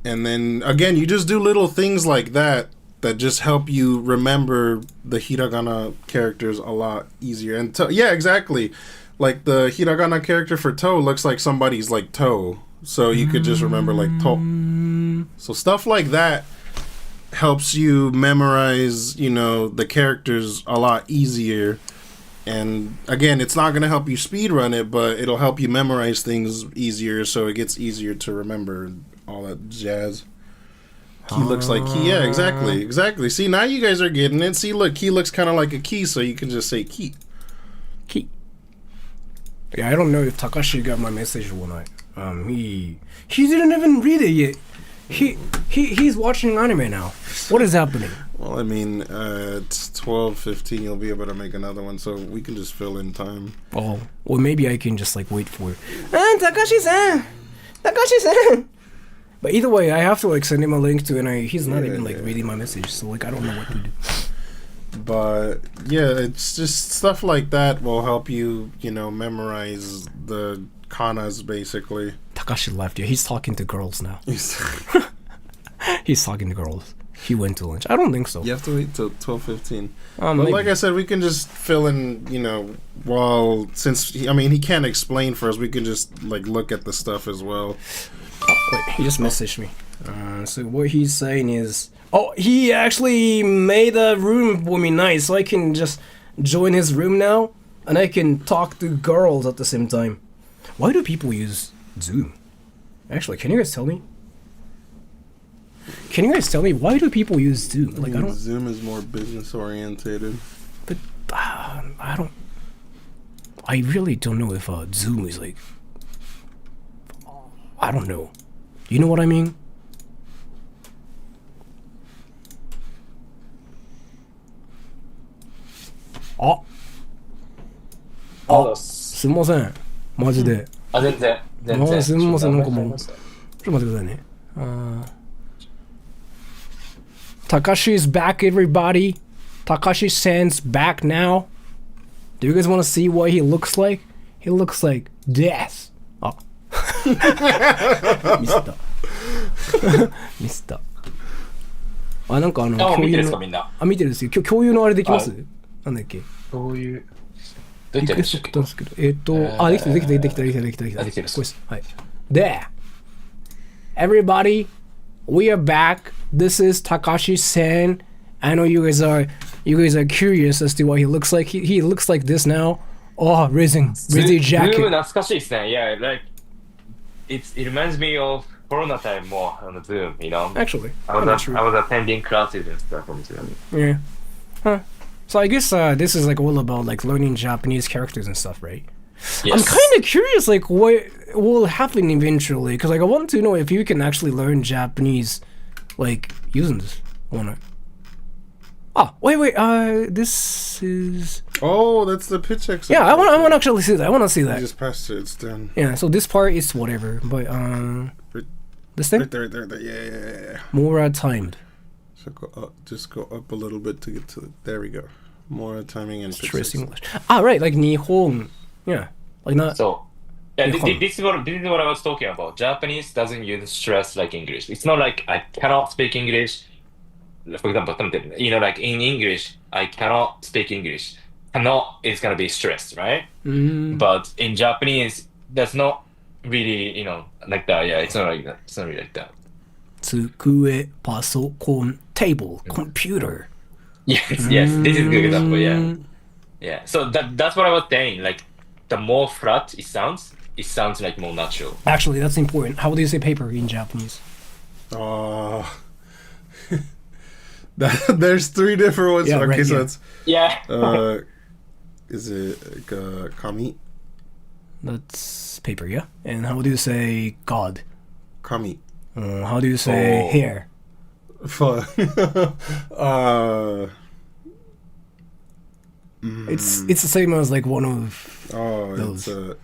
And then again, you just do little things like that just help you remember the hiragana characters a lot easier. And yeah, exactly. Like the hiragana character for toe looks like somebody's like toe, so you could just remember like to. So stuff like that helps you memorize, the characters a lot easier. And again, it's not going to help you speedrun it, but it'll help you memorize things easier, so it gets easier to remember all that jazz. Key looks like key. Yeah, exactly. See, now you guys are getting it. See, look, key looks kind of like a key, so you can just say key. Key. Yeah, I don't know if Takashi got my message or not. He didn't even read it yet. He's watching anime now. What is happening? Well, I mean, it's 12:15. You'll be able to make another one, so we can just fill in time. Oh, well, maybe I can just like wait for it. Takashi-san. But either way, I have to like send him a link to, and he's not even like reading my message, so like I don't know what to do. But yeah, it's just stuff like that will help you, memorize the kanas basically. Takashi left. Yeah, he's talking to girls now. He's talking to girls. He went to lunch. I don't think so. You have to wait till 12:15. But maybe. Like I said, we can just fill in, since he can't explain for us, we can just like look at the stuff as well. Wait, he just messaged me. So what he's saying is, Oh, he actually made a room for me nice, so I can just join his room now, and I can talk to girls at the same time. Why do people use Zoom? Actually, can you guys tell me? Can you guys tell me why do people use Zoom? Like, I don't. Zoom is more business orientated. But I don't. I really don't know if Zoom is like. I don't know. You know what I mean? Ah. あ、すみません。マジで。あ、全然。全然。すみません、なんかもう。ちょっちょっと待ってくださいね。Takashi's back, everybody. Takashi-san's back now. Do you guys want to see what he looks like? He looks like death. あ。ミスった。ミスった。あ、なんかあ、見てるんですか、みんな。あ、見てるんですよ。共有のあれできます？なんだっけ？どういう。どうやってやるんですか？リクエスト来たんですけど、あ、できた。はい。There. Everybody, we are back. This is Takashi-san. I know you guys are curious as to what he looks like. He looks like this now. Oh, raising jacket. ズーム懐かしいですね。Yeah, like it reminds me of Corona time more on the Zoom, you know. Actually, I was attending classes and stuff on Zoom. Yeah. Huh. So I guess this is like all about like learning Japanese characters and stuff, right? Yes. I'm kind of curious, like what will happen eventually, because like I want to know if you can actually learn Japanese, like using this one. Ah, wait. This is. Oh, that's the pitch exercise. Yeah, I want to actually see that. I want to see You that. just passed it. It's done. Yeah. So this part is whatever, but this thing Right there. Yeah. more timed. So go up, just go up a little bit to get to the. There we go. More timing and pitch Stress exercise. English. Ah, right, like Nihon. Yeah, like not. So, yeah, Nihon. this is what I was talking about. Japanese doesn't use stress like English. It's not like I cannot speak English. For example, you know, like in English, I cannot speak English. Cannot is gonna be stressed, right? But in Japanese, that's not really, you know, like that. Yeah, it's not like that. It's not really like that. 机、パソコン、table, computer. Yes, this is a good example. Yeah. So that's what I was saying. Like, the more flat it sounds like more natural. Actually, that's important. How do you say paper in Japanese? There's 3 different ones. Yeah, okay, right, so yeah. it's is it kami? That's paper, yeah. And how do you say God? Kami. How do you say hair? It's the same as like one of those. It's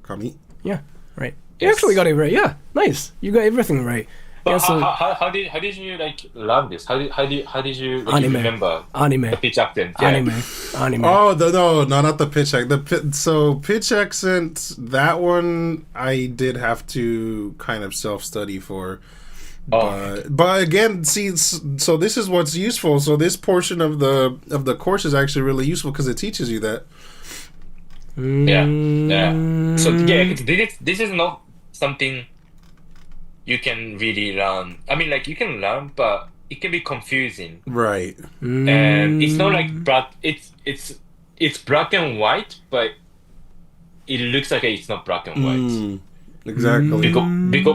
kami. Yeah, right. You Yes. actually got it right. Yeah, nice. You got everything right. But Yeah, so how did you like learn this? How did you like, Anime. remember anime, the pitch accent? Yeah. Oh anime. no, not the pitch accent. So pitch accent, that one I did have to kind of self-study for. But again, see, so this is what's useful. So this portion of the course is actually really useful because it teaches you that. Yeah. So yeah, this is not something you can really learn. I mean, like you can learn, but it can be confusing. Right. And it's not like black. It's black and white, but it looks like it's not black and white. Exactly.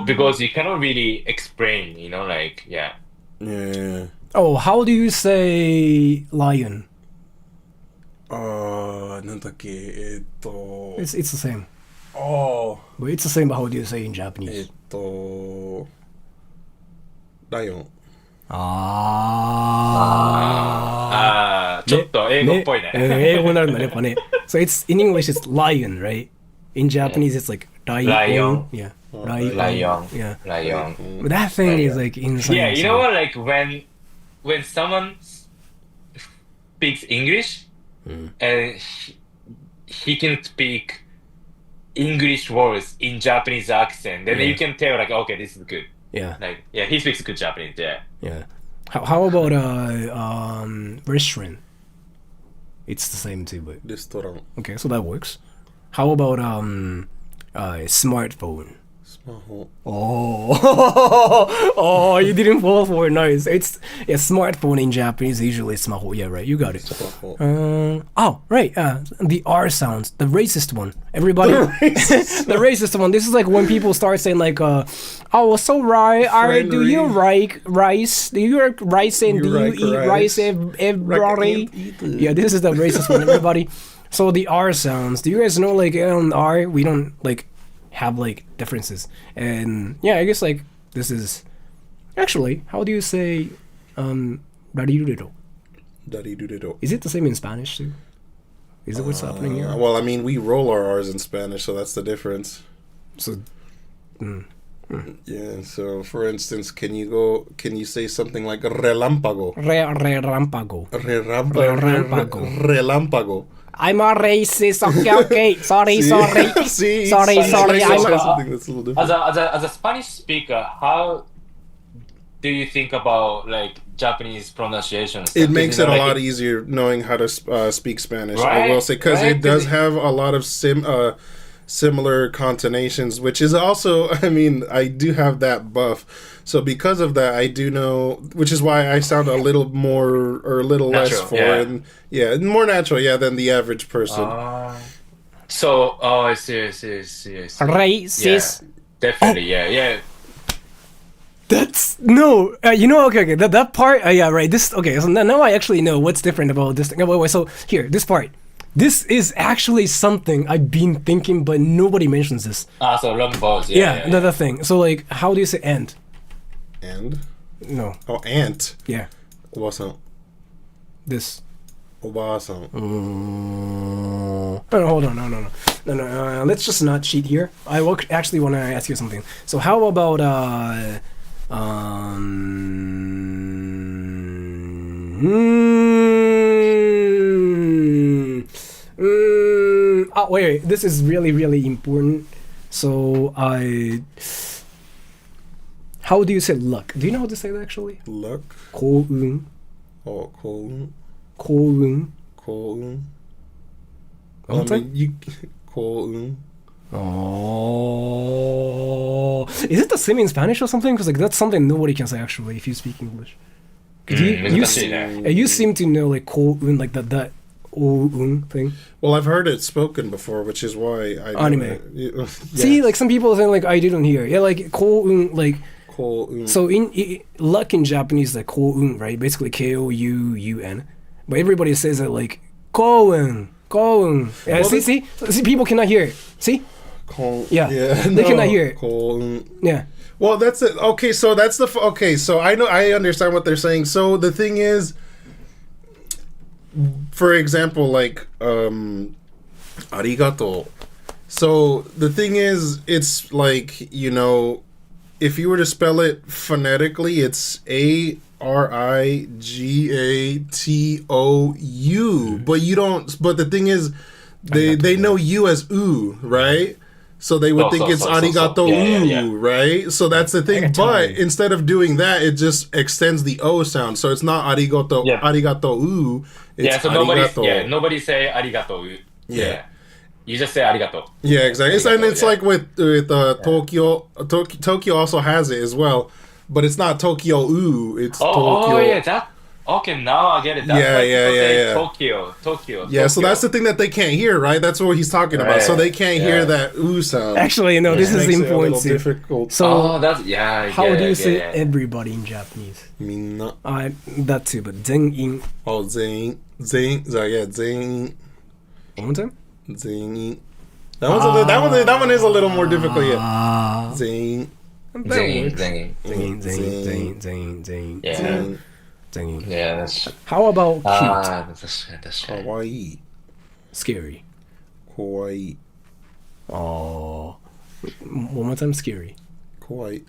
Because you cannot really explain. You know, like yeah. Yeah. Oh, how do you say lion? なんだっけ It's the same. Oh. But it's the same, but how do you say in Japanese? ライオン。ちょっと英語っぽいね。英語になるんだね、やっぱね。So it's in English it's lion, right? In Japanese it's like lion. Yeah. Lion. Yeah. Lion. But that thing is like insane. Yeah, you know what? Like when someone speaks English and he can speak English words in Japanese accent, then you can tell like, okay, this is good. Yeah. Like, yeah, he speaks good Japanese. Yeah. Yeah. How about restaurant? It's the same too, but レストラン。 okay, so that works. How about smartphone? Smaho. Oh, you didn't fall for it. Nice. It's a smartphone in Japanese. Usually smaho. Yeah, right. You got it. Smaho. Oh, right. The R sounds, the racist one. Everybody, the racist one. This is like when people start saying like, "Oh, so right. Do you like rice? Do you like rice and do you eat rice every?" Yeah, this is the racist one. Everybody. So the R sounds. Do you guys know like on R we don't like have like differences, and yeah, I guess like this is actually how do you say rarirurero? Darirurero. Is it the same in Spanish too? Is it what's happening here? Well, I mean, we roll our R's in Spanish, so that's the difference. So Yeah, so for instance, can you say something like relámpago? Relámpago. Relámpago. Relámpago. I'm a racist. Okay. Sorry. See, Sorry. something that's a little different. As a Spanish speaker, how do you think about like Japanese pronunciations? It makes it a like, lot easier knowing how to speak Spanish. I Right, will say, because right, it does 'cause have a lot of similar contonations, which is also, I mean, I do have that buff. So because of that, I do know, which is why I sound a little more or a little Natural, less foreign. Yeah, more natural, than the average person. So, I see. Racist. Yeah, definitely, yeah. That's no. Okay. That part. Yeah, right. This. Okay. So now I actually know what's different about this thing. Oh, wait. So here, this part. This is actually something I've been thinking, but nobody mentions this. So long pause. Yeah, another thing. So like, how do you say "and"? And? No. Oh, ant. Yeah. Obasan. This. Obasan. No, hold on. No. Let's just not cheat here. I actually want to ask you something. So how about oh wait, this is really important. So how do you say luck? Do you know how to say that actually? Luck. 고운. Oh, koun. 고운. Koun. One more time? Koun. Oh, is it the same in Spanish or something? Because like that's something nobody can say actually if you speak English. 'Cause you seem to know like koun, like that oun thing. Well, I've heard it spoken before, which is why I know Anime. it. See, like some people say like I didn't hear. Yeah, like koun, like Koun. so in luck in Japanese like koun, right? Basically Koun, but everybody says it like koun. Yeah, Well, see, people cannot hear it. See? Yeah. They cannot hear it. Koun. Yeah. Well, that's it. Okay, so that's the. Okay, so I understand what they're saying. So the thing is, for example, like arigato. So the thing is, it's like, if you were to spell it phonetically, it's arigatou, but you don't. But the thing is, they know you as u, right? So they would think it's arigato right? So that's the thing. But instead of doing that, it just extends the o sound. So it's not arigato, arigato. It's so arigato. nobody say arigato. Yeah. You just say arigato. Yeah, exactly. Arigato, And it's like with Tokyo. Tokyo also has it as well, but it's not Tokyo. It's Tokyo. Oh yeah, that. Okay, now I get it. That's why people say Tokyo. Yeah, so that's the thing that they can't hear, right? That's what he's talking about. So they can't hear that ooh sound. Actually, no, this is important too. Difficult. So that's how do you say everybody in Japanese? Minna. That too, but zen-in. Oh, zen. Zen. One more time? Zen. That one is a little more difficult. Yeah. Zen. Zing. Yeah. Yeah, that's. How about cute? That's Kawaii. Scary. Kawaii. Oh. One more time, scary. Kawaii.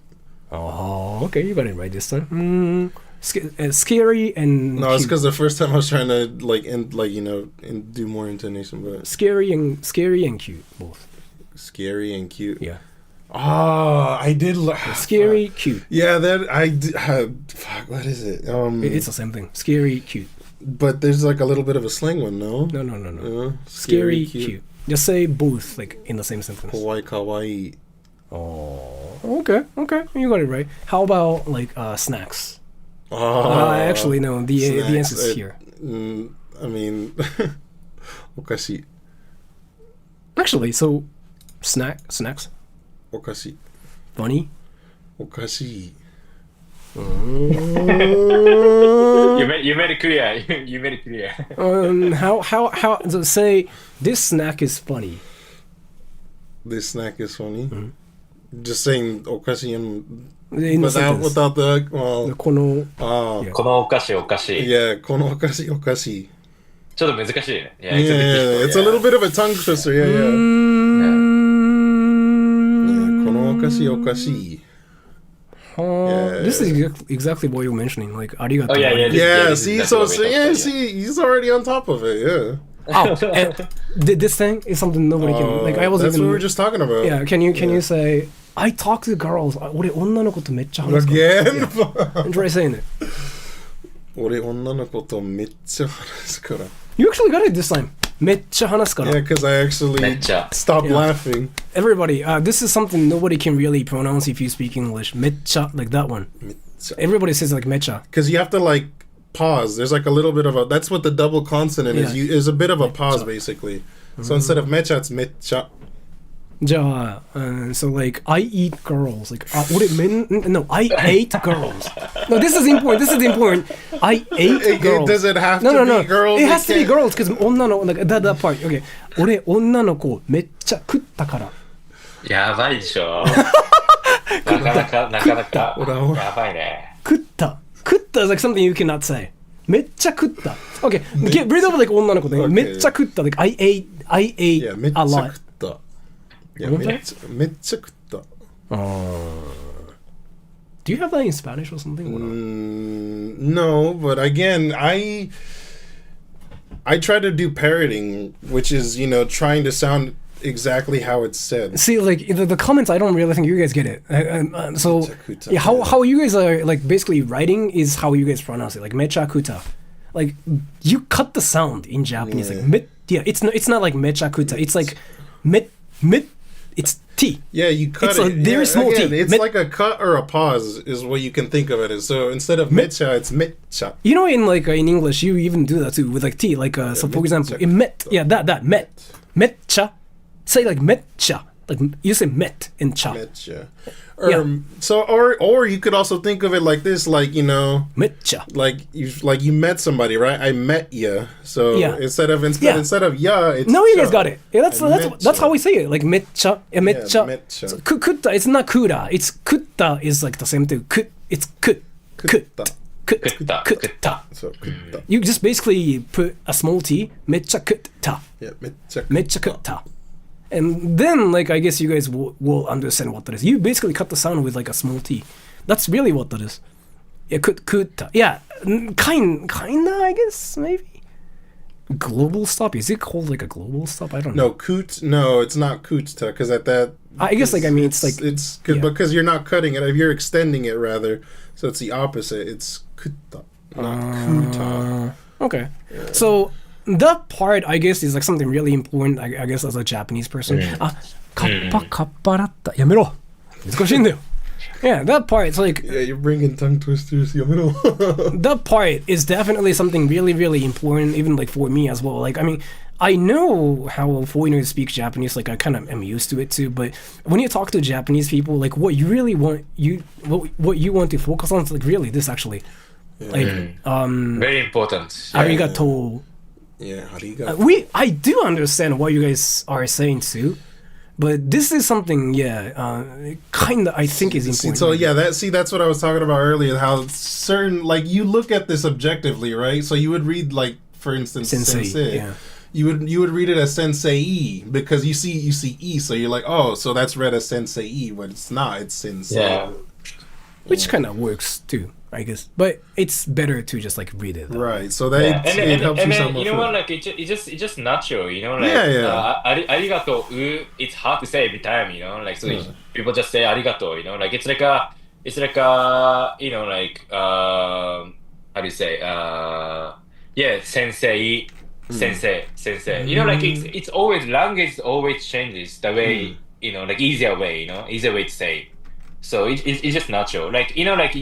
Oh, okay, you got it right this time. Scary and no, cute. it's because the first time I was trying to and do more intonation, but scary and cute both. Scary and cute. Yeah. Oh, I did. Scary, cute. Yeah, that I did. Fuck, what is it? It's the same thing. Scary, cute. But there's like a little bit of a slang one, no? No. Scary, cute. Just say both, like in the same sentence. Kawaii. Oh, okay, you got it right. How about like snacks? Actually, no. The answer is here. I mean, おかしい。 Actually, so snacks. おかしい。 Funny. おかしい。 You made it clear. You made it clear. How? So say this snack is funny. This snack is funny. Just saying おかしい In the sentence. without the well. このこのお菓子おかしい。 Yeah, このおかしいおかしい。ちょっと難しいね。Yeah, Yeah, it's a little bit of a tongue twister. Yeah. このおかしいおかしい。 This is exactly what you're mentioning. Like, ありがとう。 Oh yeah, yeah. Yeah, this see, is so exactly what we talked about, see, he's already on top of it. Yeah. Oh, and this thing is something nobody can. Like, I was That's even. what we were just talking about. Yeah, can you say I talk to girls? 俺女の子とめっちゃ話すから。 Again? And try saying it. 俺女の子とめっちゃ話すから。 You actually got it this time. めっちゃ話すから。 Yeah, because I actually めっちゃ。 stopped laughing. Everybody, this is something nobody can really pronounce if you speak English. めっちゃ like that one. めっちゃ。 Everybody says like めっちゃ. Because you have to like pause. There's like a little bit of a. That's what the double consonant is. Yeah. Is a bit of a pause basically. So instead of mecha, it's mecha. じゃあ、so like I eat girls. Like 俺no, I ate girls. No, this is important. This is important. I ate girls. Does it have No, to no, be no. girls? It has to be can't- girls because 女の like that part. Okay. 俺女の子めっちゃ食ったから。やばいでしょ。なかなかやばいね。食った is like something you cannot say. めっちゃ食った。Okay, get rid of like 女の子で、 Okay. めっちゃ食った like I ate Yeah, めっちゃ a 食 lot. った。Yeah, Okay. めっちゃ食った。 Do you have that in Spanish or something? Or not? No, but again, I try to do parroting, which is, you know, trying to sound exactly how it's said. See, like the comments, I don't really think you guys get it. So yeah, how you guys are like basically writing is how you guys pronounce it, like mecha kuta. Like you cut the sound in Japanese, like met. Yeah, it's not like mecha kuta. It's like met. It's T. Yeah, you cut It's it. a very small again, T. It's like a cut or a pause is what you can think of it as. So instead of mecha, it's mecha. You know, in like in English, you even do that too with like T. Like so, for example, in met. Yeah, that met. Metcha. Say like metcha. Like you say met in cha. Mecha. Yeah. So or you could also think of it like this, like, you know, Metcha. like you met somebody, right? I met ya. So Yeah. instead of Yeah. ya, it's No, you guys cha. got it. Yeah, that's Metcha. how we say it. Like metcha. Yeah, metcha. metcha. So, kutta. It's not kura. It's kutta is like the same thing. It's kut. Kutta. Kutta. So kutta. You just basically put a small t. Metcha kutta. Yeah, mecha. Metcha kutta. And then, like, I guess you guys will understand what that is. You basically cut the sound with like a small t. That's really what that is. Yeah, kutta. Yeah, kinda, I guess, maybe. Global stop? Is it called like a global stop? I don't know. No, it's not kutta, because at that. I guess, like, I mean, it's like. It's yeah. because you're not cutting it, you're extending it rather. So it's the opposite. It's kutta, not kuta. Okay. So that part, I guess, is like something really important, I guess, as a Japanese person. カッパラッタ。やめろ。難しいんだよ。Yeah, that part, it's like. Yeah, you're bringing tongue twisters. That part is definitely something really, really important, even like for me as well. Like, I mean, I know how foreigners speak Japanese, like I kind of am used to it too, but when you talk to Japanese people, like what you really want, what you want to focus on is like really this actually. Like, Very important. arigato. Yeah, arigato. I do understand what you guys are saying too, but this is something, kind of I think is important. So yeah, that's what I was talking about earlier. How certain, like, you look at this objectively, right? So you would read, like, for instance, sensei. Yeah. You would read it as sensei because you see e, so you're like, oh, so that's read as sensei, but it's not. It's sensei. Yeah. Which kind of works too, I guess. But it's better to just like read it. Right. So that Yeah. it helps and you then, sound more you know what, fluent. like it's just natural, you know, like Yeah. arigato, it's hard to say every time, you know, like so people just say arigato, you know, like it's like a you know, like how do you say yeah, sensei, you know, like it's always, language always changes the way like easier way to say. So it's just natural. Like like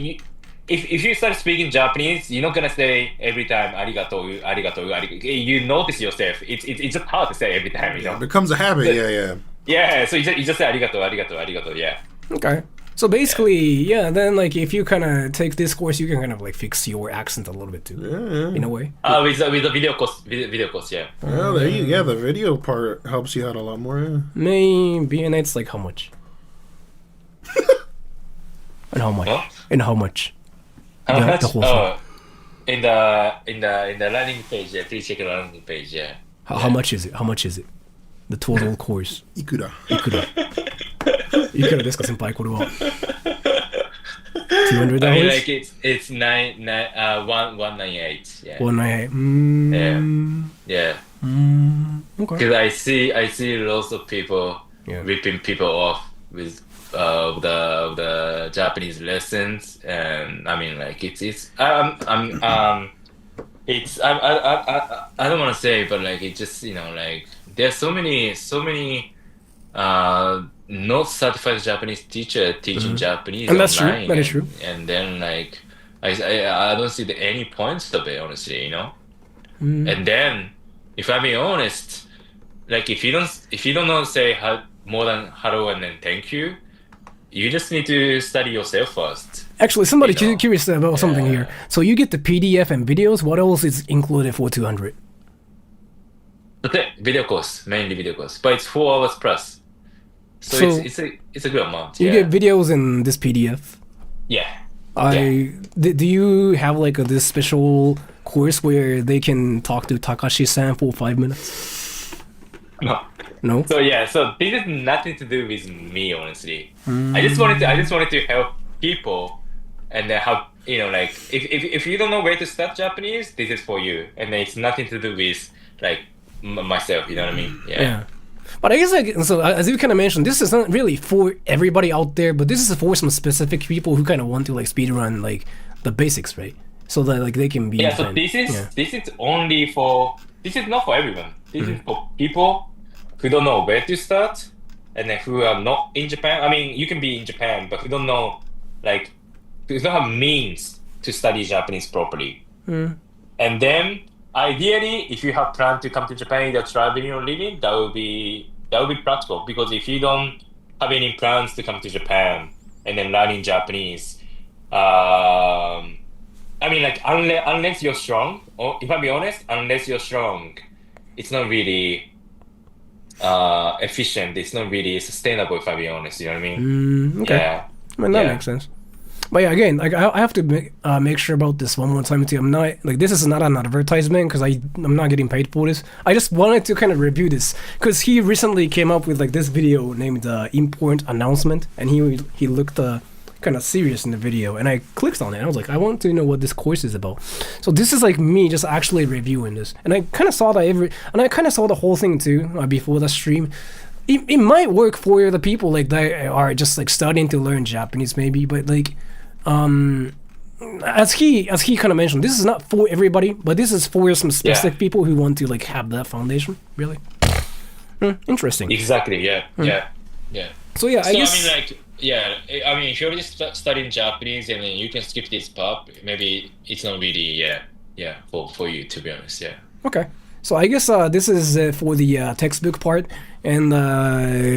if you start speaking Japanese, you're not gonna say every time arigatou, arigatou, arigatou. You notice yourself. It's just hard to say every time. It becomes a habit. Yeah. Yeah. So you just say arigatou, arigatou, arigatou. Yeah. Okay. So basically, yeah. Then like if you kind of take this course, you can kind of like fix your accent a little bit too, in a way. With the video course, yeah. Well, there you yeah. The video part helps you out a lot more. Yeah. Maybe, and it's like how much? And how much? What? And how much? How Yeah, much? the whole thing. In the landing page, yeah. Please check the landing page, yeah. How much is it? How much is it? The total course. Ikura. いくらですか先輩これは $200? I mean, like it's 198, yeah. 198. Yeah. Okay. Because I see lots of people ripping people off with the Japanese lessons, and I mean like it's I don't want to say, but like it just like there's so many not certified Japanese teacher teaching Japanese And that's online, true. That is true. And then like I don't see any points of it, honestly, And then if I'm being honest, like if you don't know say more than hello and then thank you, you just need to study yourself first. Actually, somebody curious about something here. So you get the PDF and videos. What else is included for 200? That's it. Video course, mainly video course, but it's 4 hours plus. So it's a good amount. You get videos in this PDF. Yeah. Do you have like this special course where they can talk to Takashi-san for 5 minutes? No. So this is nothing to do with me, honestly. I just wanted to help people, and then help like if you don't know where to start Japanese, this is for you, and then it's nothing to do with like myself. You know what I mean? Yeah. But I guess like so as you kind of mentioned, this is not really for everybody out there, but this is for some specific people who kind of want to like speedrun like the basics, right? So that like they can be. Yeah. So this is only for. This is not for everyone. This is for people who don't know where to start, and then who are not in Japan. I mean, you can be in Japan, but who don't know, like, who don't have means to study Japanese properly. And then, ideally, if you have planned to come to Japan, either traveling or living, that would be practical. Because if you don't have any plans to come to Japan and then learning Japanese, I mean, like, unless you're strong, or if I be honest, unless you're strong, it's not really efficient. It's not really sustainable, if I be honest. You know what I mean? Okay. Yeah. I mean, that makes sense. But yeah, again, like I have to make sure about this one more time too. I'm not like this is not an advertisement because I'm not getting paid for this. I just wanted to kind of review this because he recently came up with like this video named "Important Announcement," and he looked kind of serious in the video, and I clicked on it. And I was like, I want to know what this course is about. So this is like me just actually reviewing this, and I kind of saw the whole thing too before the stream. It might work for the people like that are just like starting to learn Japanese maybe, but like as he kind of mentioned, this is not for everybody, but this is for some specific people who want to like have that foundation. Really interesting. Exactly. Yeah. So yeah, I guess. I mean, like, I mean, if you're already studying Japanese and then you can skip this part, maybe it's not really for you, to be honest. Yeah. Okay. So I guess this is for the textbook part, and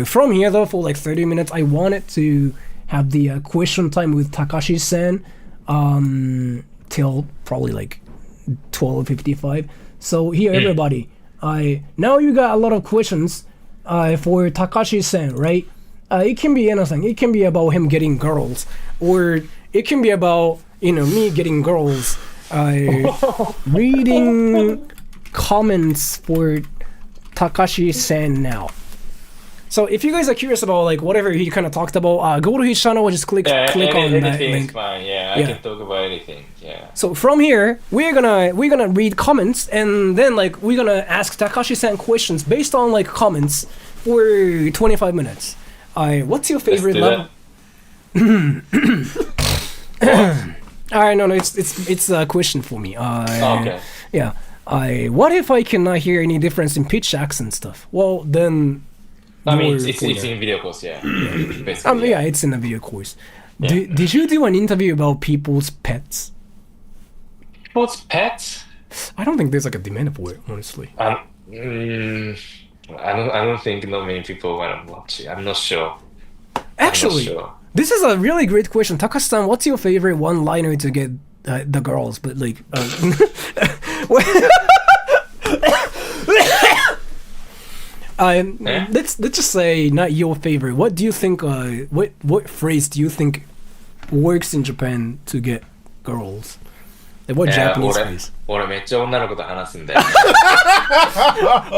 from here though, for like 30 minutes, I wanted to have the question time with Takashi-san till probably like 12:55. So here, everybody, now you got a lot of questions for Takashi-san, right? It can be anything. It can be about him getting girls, or it can be about me getting girls. Reading comments for Takashi-san now. So if you guys are curious about like whatever he kind of talked about, go to his channel and just click on that link. Fine. I can talk about anything. Yeah. So from here, we're gonna read comments, and then like we're gonna ask Takashi-san questions based on like comments for 25 minutes. What's your favorite level? Alright, no, it's a question for me. Okay. Yeah. What if I cannot hear any difference in pitch, accent stuff? Well, then I mean, your it's pointer? in video course, yeah. Basically, Yeah, it's in the video course. Did you do an interview about people's pets? What's pets? I don't think there's like a demand for it, honestly. I don't think not many people want to watch it. I'm not sure. Actually, sure. this is a really great question. Takashi-san, what's your favorite one-liner to get the girls? But like, let's just say not your favorite. What do you think? What phrase do you think works in Japan to get girls? Like, what Japanese phrase? 俺めっちゃ女の子と話すんだよ。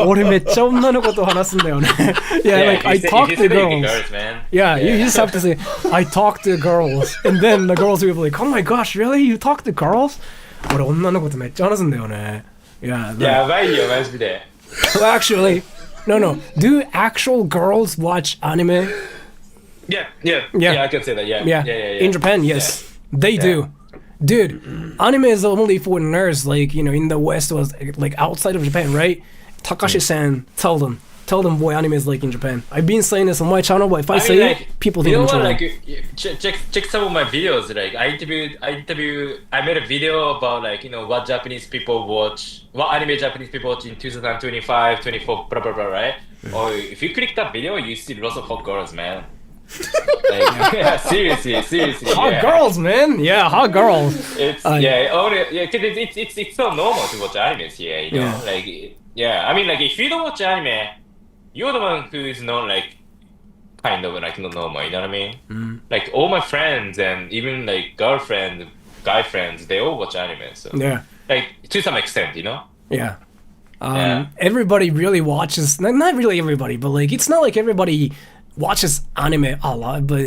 俺めっちゃ女の子と話すんだよね。Yeah, like I talk to girls. Man. Yeah, you just have to say I talk to girls, and then the girls will be like, "Oh my gosh, really? You talk to girls?" 俺女の子とめっちゃ話すんだよね。Yeah. やばいよマジで。Well, actually, no. Do actual girls watch anime? Yeah, I can say that. Yeah. In Japan, yes, they do. Dude, anime is only for nerds, like, you know, in the West was like outside of Japan, right? Takashi-san, tell them what anime is like in Japan. I've been saying this on my channel, but if I say like, it, people think I'm trolling. Like, check some of my videos. Like, I made a video about, like, you know, what anime Japanese people watch in 2025, 24, blah, blah, blah, right? Or if you click that video, you see lots of hot girls, man. Like, yeah, seriously. Hot girls, man. Yeah, hot girls. It's cause it's so normal to watch animes here, you know. Yeah. Like, yeah, I mean, like, if you don't watch anime, you're the one who is not like kind of like not normal. You know what I mean? Like all my friends and even like girlfriend, guy friends, they all watch anime. So Yeah. like to some extent, you know. Yeah. Yeah. Everybody really watches. Not really everybody, but like it's not like everybody watches anime a lot, but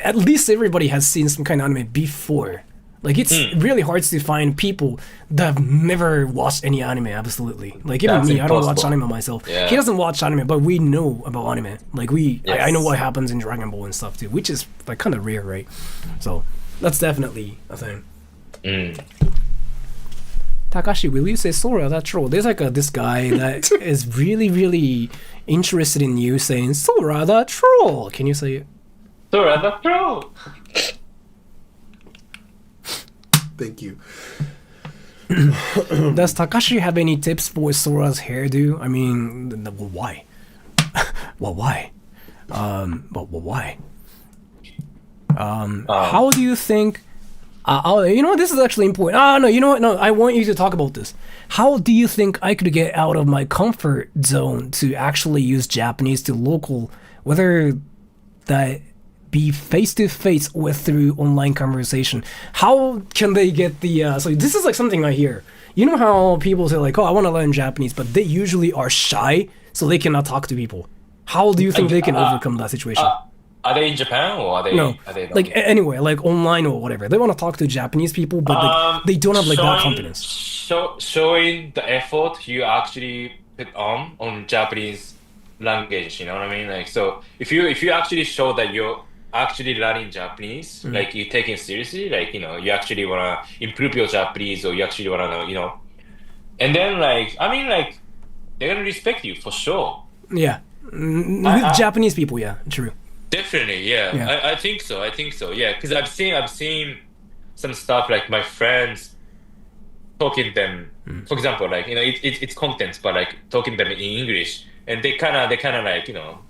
at least everybody has seen some kind of anime before. Like it's really hard to find people that have never watched any anime. Absolutely, like even That's me, I don't watch impossible. anime myself. Yeah. He doesn't watch anime, but we know about anime. Like I Yes. know what happens in Dragon Ball and stuff too, which is like kind of rare, right? So that's definitely a thing. Takashi, will you say Sora? That's true. There's like this guy that is really interested in you saying Sora the troll. Can you say it? Sora the pro. Thank you. Does Takashi have any tips for Sora's hairdo? I mean, why? Why? Why? How do you think? You know what? This is actually important. No, you know what? No, I want you to talk about this. How do you think I could get out of my comfort zone to actually use Japanese to local, whether that be face-to-face or through online conversation? How can they get the... so this is like something I hear. You know how people say like, oh, I want to learn Japanese, but they usually are shy, so they cannot talk to people. How do you think they can overcome that situation? Are they in Japan or are they? No, Are they like anywhere, like online or whatever. They want to talk to Japanese people, but like, they don't have like that confidence. Showing the effort you actually put on Japanese language, you know what I mean? Like, so if you actually show that you're actually learning Japanese, like you take it seriously, like, you know, you actually wanna improve your Japanese, or you actually wanna, you know, and then like, I mean, like, they're gonna respect you for sure. Yeah, with Japanese people, yeah, true. Definitely, yeah. I think so. Yeah, because I've seen some stuff like my friends talking them. For example, like, you know, it's content, but like talking them in English, and they kind of like, you know,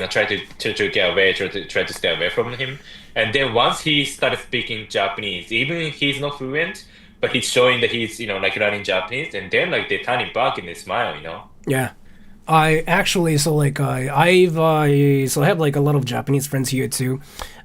try to get away, try to stay away from him. And then once he started speaking Japanese, even if he's not fluent, but he's showing that he's, you know, like learning Japanese, and then like they turn it back and they smile, you know. Yeah. I actually, so like, I have like a lot of Japanese friends here too.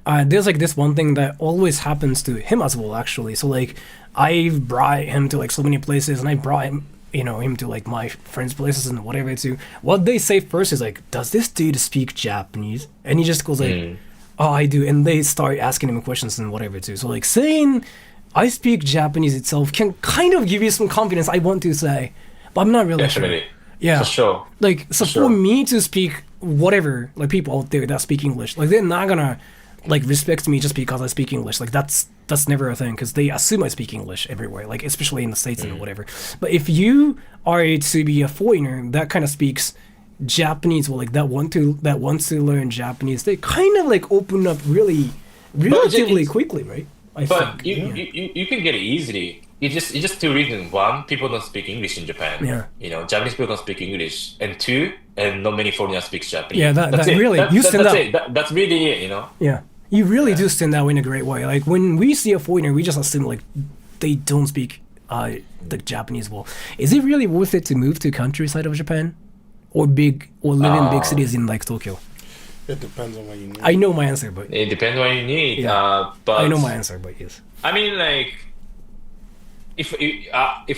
There's like this one thing that always happens to him as well, actually. So like, I've brought him to like so many places, and I brought him, you know, him to like my friends' places and whatever too. What they say first is like, does this dude speak Japanese? And he just goes like, oh, I do. And they start asking him questions and whatever too. So like, saying I speak Japanese itself can kind of give you some confidence, I want to say, but I'm not really Definitely. sure. Yeah, for sure. Like, so for me to speak whatever, like people out there that speak English, like they're not gonna like respect me just because I speak English. Like that's never a thing, because they assume I speak English everywhere, like especially in the States and whatever. But if you are to be a foreigner that kind of speaks Japanese or like that wants to learn Japanese, they kind of like open up relatively quickly, right? I But think. you can get it easily. It's just two reasons. One, people don't speak English in Japan. Yeah. Japanese people don't speak English. And two, and not many foreigners speak Japanese. Yeah, that's that it. really, you stand that's out. it. That's really it, Yeah, you really do stand out in a great way. Like when we see a foreigner, we just assume like they don't speak the Japanese well. Is it really worth it to move to countryside of Japan, or live in big cities in like Tokyo? It depends on what you need. I know my answer, but It depends what you need. Yeah. But I know my answer, but yes. I mean, like, if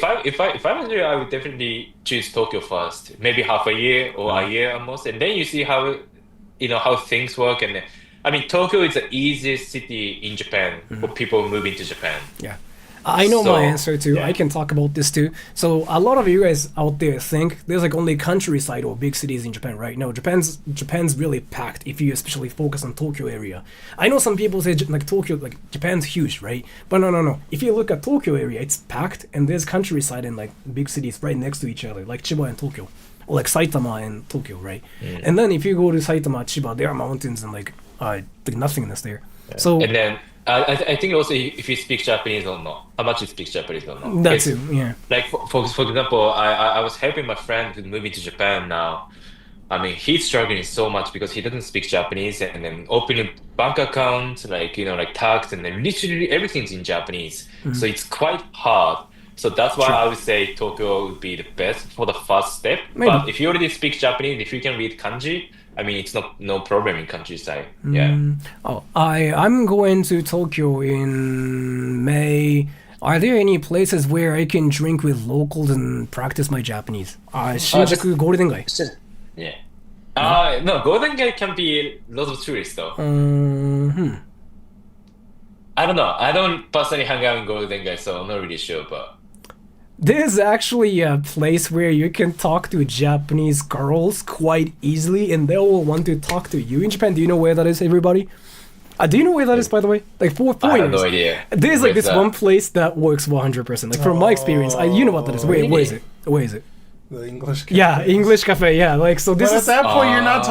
I was you, I would definitely choose Tokyo first. Maybe half a year or a year almost, and then you see how how things work. And I mean, Tokyo is the easiest city in Japan for people moving to Japan. Yeah. I know So, my answer too. yeah. I can talk about this too. So a lot of you guys out there think there's like only countryside or big cities in Japan, right? No, Japan's really packed if you especially focus on Tokyo area. I know some people say like Tokyo, like Japan's huge, right? But no. If you look at Tokyo area, it's packed and there's countryside and like big cities right next to each other, like Chiba and Tokyo. Or like Saitama and Tokyo, right? And then if you go to Saitama, Chiba, there are mountains and like nothingness there. So And then I think also if you speak Japanese or not, how much you speak Japanese or not. that's It's- it, yeah. Like for example, I was helping my friend who's moving to Japan now. I mean, he's struggling so much because he doesn't speak Japanese, and then opening bank account, like tax, and then literally everything's in Japanese. So it's quite hard. So that's why I would say Tokyo would be the best for the first step. Maybe. But if you already speak Japanese, if you can read kanji, I mean, it's no problem in countryside. Yeah. Oh, I'm going to Tokyo in May. Are there any places where I can drink with locals and practice my Japanese? Shinjuku, Golden Gai. Yeah. No, Golden Gate can be lots of tourists though. I don't know. I don't personally hang out in Golden Gate, so I'm not really sure. But There's actually a place where you can talk to Japanese girls quite easily, and they will want to talk to you in Japan. Do you know where that is, everybody? Do you know where that is, by the way? Like for I have years. no idea. There's like Where's this that? one place that works 100%. Like from my experience, you know what that is. Where is it? Where is it? The English cafe. Yeah, English cafe. Yeah, like so. This But at is that point, you're not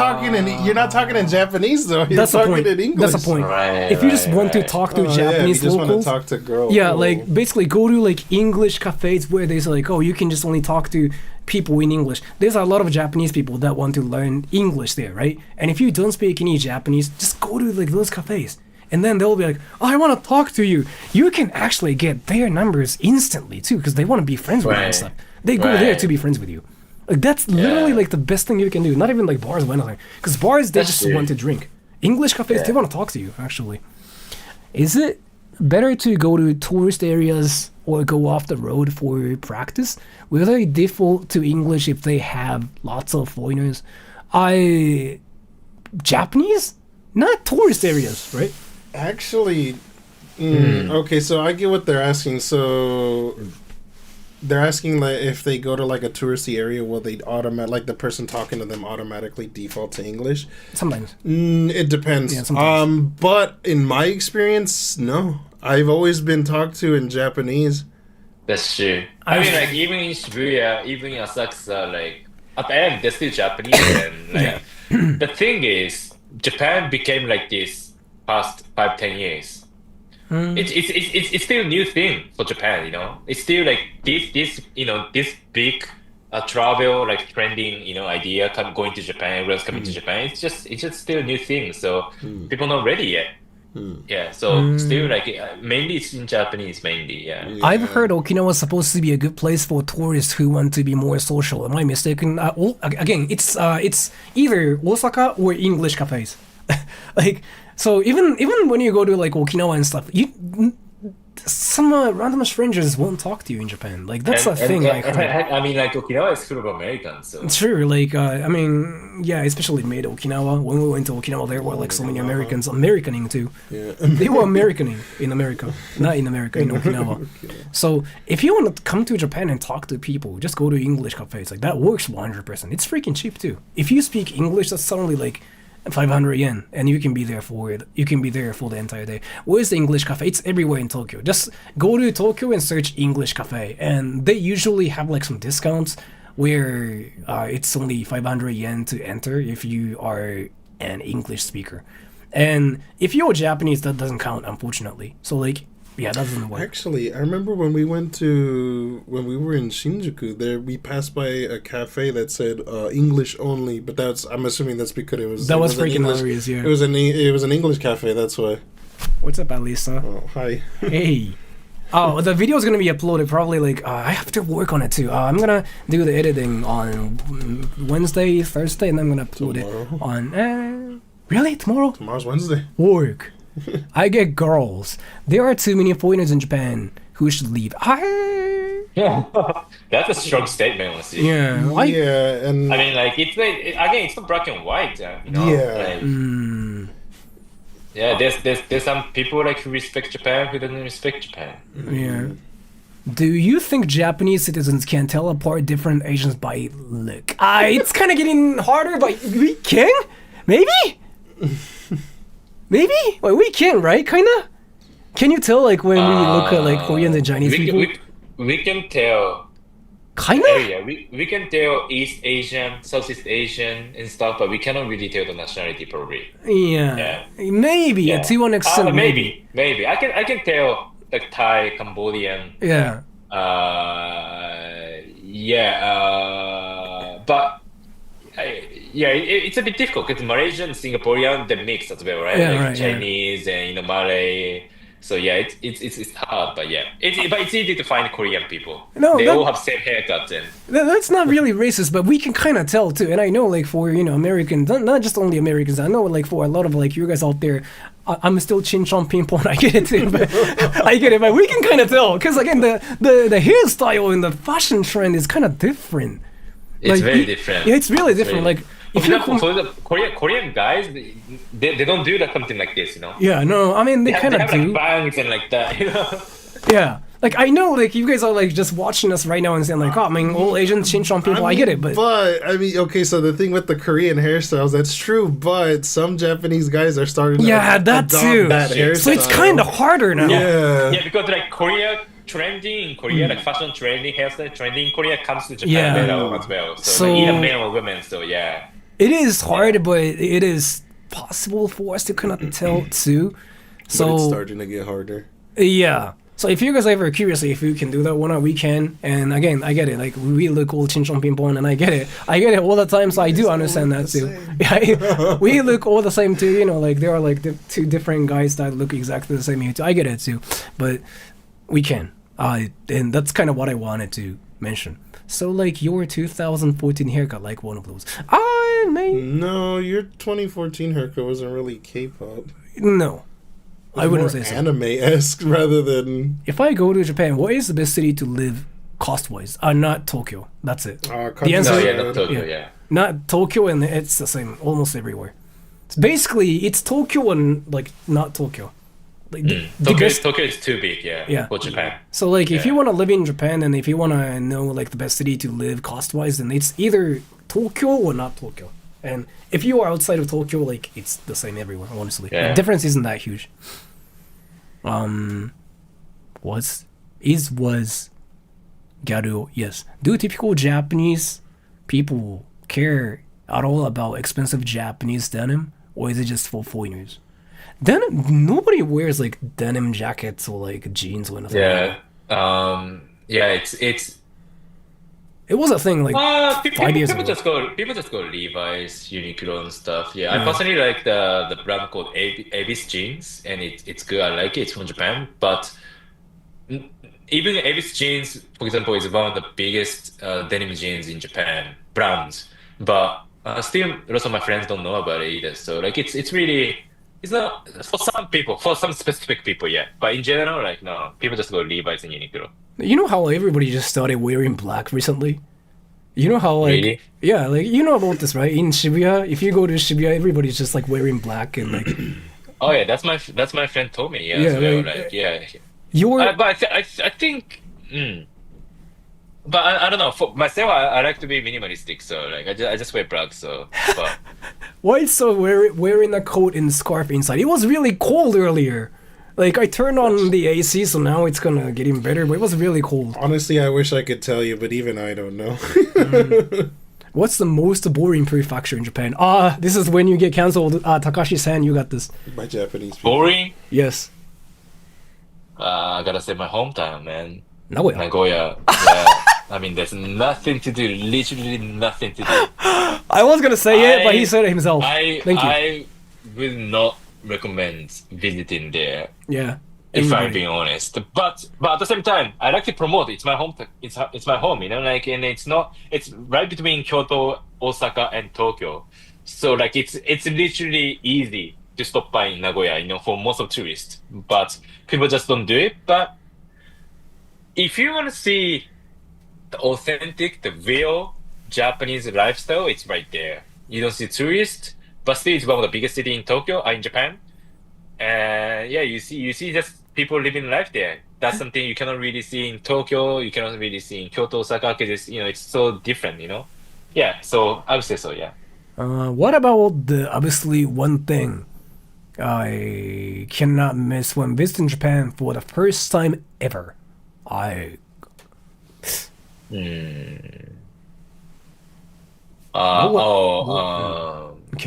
talking in Japanese though. You're that's the talking point. in English. That's the point. Right, If you just right, want to right. talk to Oh, yeah, Japanese you just want locals, to talk to girls. yeah, Oh. like basically go to like English cafes where there's like, oh, you can just only talk to people in English. There's a lot of Japanese people that want to learn English there, right? And if you don't speak any Japanese, just go to like those cafes. And then they'll be like, oh, I want to talk to you. You can actually get their numbers instantly too, because they want to be friends with you and Right. stuff. They go there Right. to be friends with you. Like that's literally Yeah. like the best thing you can do. Not even like bars or anything, because bars they That's just true. want to drink. English cafes they Yeah. want to talk to you. Actually, is it better to go to tourist areas or go off the road for practice? Will they default to English if they have lots of foreigners? Japanese, not tourist areas, right? Actually, okay, so I get what they're asking. So they're asking like if they go to like a touristy area, will they like the person talking to them automatically default to English? Sometimes. It depends. Yeah, sometimes. But in my experience, no. I've always been talked to in Japanese. That's true. I mean, like even in Shibuya, even in Asakusa, like at the end they're still Japanese, and like the thing is, Japan became like this past 5-10 years. It's still a new thing for Japan, you know. It's still like this this big travel like trending idea going to Japan, everyone's coming to Japan. It's just still a new thing, so people not ready yet. Yeah, so still like mainly it's in Japanese mainly. Yeah. I've heard Okinawa is supposed to be a good place for tourists who want to be more social. Am I mistaken? Again, it's either Osaka or English cafes. Like, so even when you go to like Okinawa and stuff, some random strangers won't talk to you in Japan. Like that's a thing. I mean, like Okinawa is full of Americans, so. Sure, like I mean, yeah, especially made Okinawa. When we went to Okinawa, there were like so many Americans, Americaning too. Yeah. They were Americaning in America, not in America, in Okinawa. So if you want to come to Japan and talk to people, just go to English cafes. Like that works 100%. It's freaking cheap too. If you speak English, that's suddenly like 500 yen, and you can be there for the entire day. Where's the English cafe? It's everywhere in Tokyo. Just go to Tokyo and search English cafe, and they usually have like some discounts where it's only 500 yen to enter if you are an English speaker. And if you're Japanese, that doesn't count, unfortunately. So like, yeah, that doesn't work. Actually, I remember when we were in Shinjuku, there we passed by a cafe that said English only, but I'm assuming that's because it was freaking English, hilarious, yeah. It was an English cafe, that's why. What's up, Alisa? Oh, hi. Hey. Oh, the video is gonna be uploaded probably like I have to work on it too. I'm gonna do the editing on Wednesday, Thursday, and then I'm gonna upload it on. Really? Tomorrow? Tomorrow's Wednesday. Work. I get girls. There are too many foreigners in Japan who should leave. Yeah, that's a strong statement, honestly. Yeah. Yeah, and I mean, like it's not black and white. You know? Yeah. Like, yeah, there's some people like who respect Japan who doesn't respect Japan. Yeah. Do you think Japanese citizens can tell apart different Asians by look? It's kind of getting harder, but we can? Maybe? Maybe? Well, we can, right? Kinda? Can you tell, like, when we look at, like, Koreans and Chinese people? We can tell. Kinda? Area. We can tell East Asian, Southeast Asian, and stuff, but we cannot really tell the nationality probably. Yeah. Maybe, to one extent, maybe. I can tell like Thai, Cambodian. Yeah. But it's a bit difficult because Malaysian, Singaporean, they mix as well, right? Yeah, like right, Chinese and Malay. So yeah, it's hard, but yeah, it's easy to find Korean people. No, they all have same haircuts and. That's not really racist, but we can kind of tell too. And I know, like, for Americans, not just only Americans. I know, like, for a lot of like you guys out there, I'm still chin chon ping pong. I get it too, but I get it. But we can kind of tell because again, the hairstyle and the fashion trend is kind of different. It's very different. Yeah, it's really different. Like, if you for the Korean guys, they don't do that something like this, you know. Yeah, no, I mean they kind of have do. like bangs and like that, you know. Yeah, like I know, like you guys are like just watching us right now and saying like, oh, I mean, all Asian chin chon people. I get it, but I mean, okay, so the thing with the Korean hairstyles, that's true, but some Japanese guys are starting to that adopt too. that hairstyle. So it's kind of harder now. Yeah, because like Korea trending in Korea, like fashion trending, hairstyle trending in Korea comes to Japan later as well. So like, either men or women. So yeah. It is hard, but it is possible for us to kind of tell too. So but it's starting to get harder. Yeah. So if you guys are ever curious if we can do that, why not? We can. And again, I get it. Like we look all chin chon ping pong, and I get it. I get it all the time. So I do understand that too. Yeah, we look all the same too. You know, like there are like two different guys that look exactly the same here too. I get it too, but we can. And that's kind of what I wanted to mention. So like your 2014 haircut, like one of those. No, your 2014 haircut wasn't really K-pop. No, I wouldn't say so. Anime-esque rather than. If I go to Japan, what is the best city to live cost-wise? Not Tokyo. That's it. The answer not Tokyo. Yeah. Not Tokyo, and it's the same almost everywhere. It's basically Tokyo and like not Tokyo. Like Tokyo is too big, for Japan. So like if you want to live in Japan and if you want to know like the best city to live cost-wise, then it's either Tokyo or not Tokyo. And if you are outside of Tokyo, like it's the same everywhere, honestly. Yeah. The difference isn't that huge. Was Gyaru, yes. Do typical Japanese people care at all about expensive Japanese denim? Or is it just for foreigners? Denim, nobody wears like denim jackets or like jeans or anything. It's it was a thing like 5 years ago. People just go Levi's, Uniqlo and stuff. Yeah, I personally like the brand called Avis jeans, and it's good. I like it. It's from Japan, but even Avis jeans, for example, is one of the biggest denim jeans in Japan brands. But still, lots of my friends don't know about it either. So like it's really. It's not for some people, for some specific people, yeah. But in general, like no, people just go Levi's and Uniqlo. You know how everybody just started wearing black recently? You know how like really? Yeah, like you know about this, right? In Shibuya, if you go to Shibuya, everybody's just like wearing black and like. Oh yeah, that's my friend told me. Yeah, as well, like yeah. But I think. But I don't know. For myself, I like to be minimalistic, so like I just wear black. So. But. Why so wearing a coat and scarf inside? It was really cold earlier. Like, I turned on the AC, so now it's gonna get even better, but it was really cold. Honestly, I wish I could tell you, but even I don't know. What's the most boring prefecture in Japan? This is when you get cancelled. Takashi-san, you got this. My Japanese people. Boring? Yes. I gotta say my hometown, man. Nagoya. Nagoya. Yeah. I mean, there's nothing to do. Literally nothing to do. I was gonna say it, but he said it himself. Thank you. I will not recommend visiting there. Yeah. If I'm Anybody. being honest, but at the same time, I like to promote. It's my home. It's my home. You know, like, and it's not. It's right between Kyoto, Osaka, and Tokyo. So like, it's literally easy to stop by in Nagoya. You know, for most of tourists, but people just don't do it. But if you want to see the authentic, the real Japanese lifestyle, it's right there. You don't see tourists, but still, it's one of the biggest city in Tokyo, in Japan. And yeah, you see just people living life there. That's something you cannot really see in Tokyo. You cannot really see in Kyoto, Osaka, because it's so different. Yeah. So I would say so. Yeah. What about the obviously one thing I cannot miss when visiting Japan for the first time ever? Can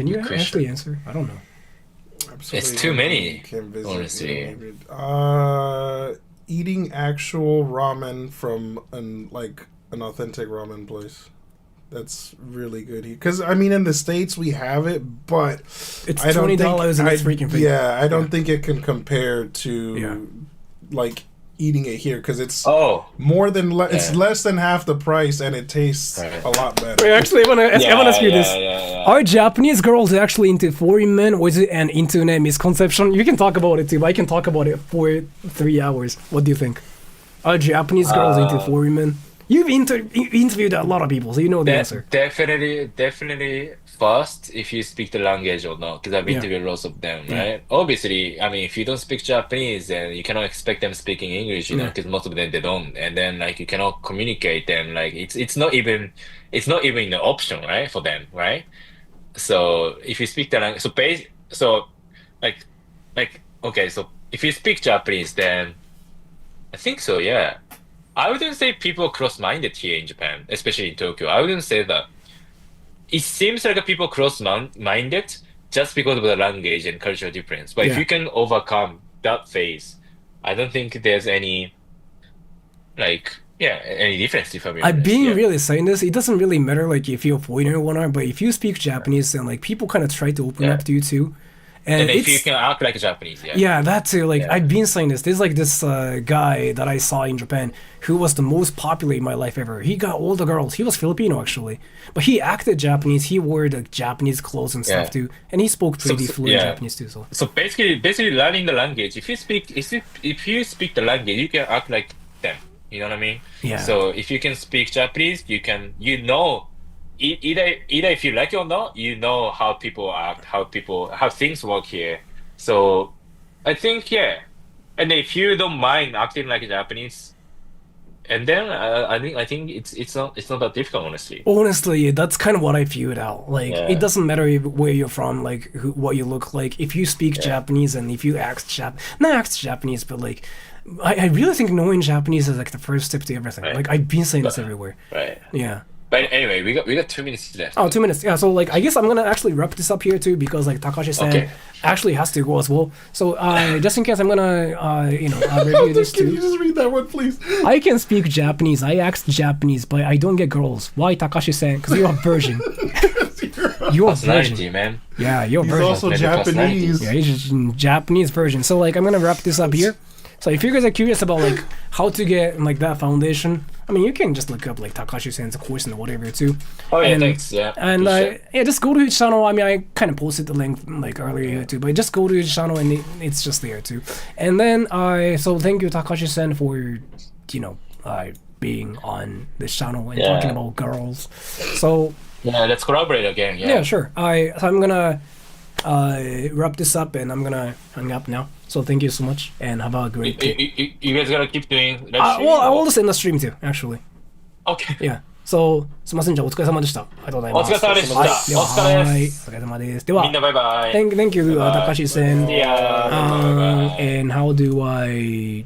you actually answer? I don't know. It's too many, Can visit, honestly. Eating actual ramen from an authentic ramen place. That's really good here. Because I mean, in the States we have it, but It's $20 and it's freaking free. Yeah, I don't think it can compare to like eating it here, because it's more than it's less than half the price, and it tastes a lot better. Wait, actually, I want to ask you this. Yeah. Are Japanese girls actually into foreign men, or is it an internet misconception? You can talk about it too, but I can talk about it for 3 hours. What do you think? Are Japanese girls into foreign men? You've interviewed a lot of people, so you know the answer. Definitely first, if you speak the language or not, because I've interviewed lots of them, right? Obviously, I mean, if you don't speak Japanese, then you cannot expect them speaking English, because most of them, they don't. And then, like, you cannot communicate them. Like, it's not even an option, right, for them, right? So if you speak the language, so if you speak Japanese, then I think so, yeah. I wouldn't say people are cross-minded here in Japan, especially in Tokyo. I wouldn't say that. It seems like people cross-minded just because of the language and cultural difference. But if you can overcome that phase, I don't think there's any difference. If I've been really saying this. It doesn't really matter like if you're a foreigner or whatnot, but if you speak Japanese, then like people kind of try to open up to you too. And if you can act like a Japanese, that too. Like I've been saying this. There's like this guy that I saw in Japan who was the most popular in my life ever. He got all the girls. He was Filipino actually, but he acted Japanese. He wore the Japanese clothes and stuff too, and he spoke pretty fluent Japanese too. So basically learning the language. If you speak the language, you can act like them. You know what I mean? Yeah. So if you can speak Japanese, either if you like it or not, you know how people act, how things work here. So I think and if you don't mind acting like a Japanese, and then I think it's not that difficult, honestly. Honestly, that's kind of what I figured out. Like it doesn't matter where you're from, like what you look like. If you speak Japanese and if you act Japanese, but like I really think knowing Japanese is like the first step to everything. Right. Like I've been saying this everywhere. Right. Yeah. But anyway, we got 2 minutes left. Oh, 2 minutes. Yeah, so like I guess I'm gonna actually wrap this up here too, because like Takashi-san actually has to go as well. So just in case, I'm gonna review this too. Can you just read that one, please? I can speak Japanese. I act Japanese, but I don't get girls. Why, Takashi-san? Because you're a virgin. You're a virgin, man. Yeah, you're a He's virgin. also Japanese. Yeah, he's just a Japanese version. So like I'm gonna wrap this up here. So if you guys are curious about like how to get like that foundation, I mean you can just look up like Takashi-san's course and whatever too. Oh yeah, thanks. Yeah. And just go to his channel. I mean I kind of posted the link like earlier here too, but just go to his channel and it's just there too. And then so thank you Takashi-san for being on this channel and talking about girls. So let's collaborate again. Yeah, sure. So I'm gonna wrap this up and I'm gonna hang up now. So thank you so much and have a great day. You guys gotta keep doing live stream? Well, I will just end the stream too, actually. Okay. Yeah. そうすみませんじゃあお疲れ様でしたありがとうございますお疲れ様でしたはい、お疲れですお疲れ様ですではみんなバイバイ Thank you, Takashi-san. See ya. And how do I?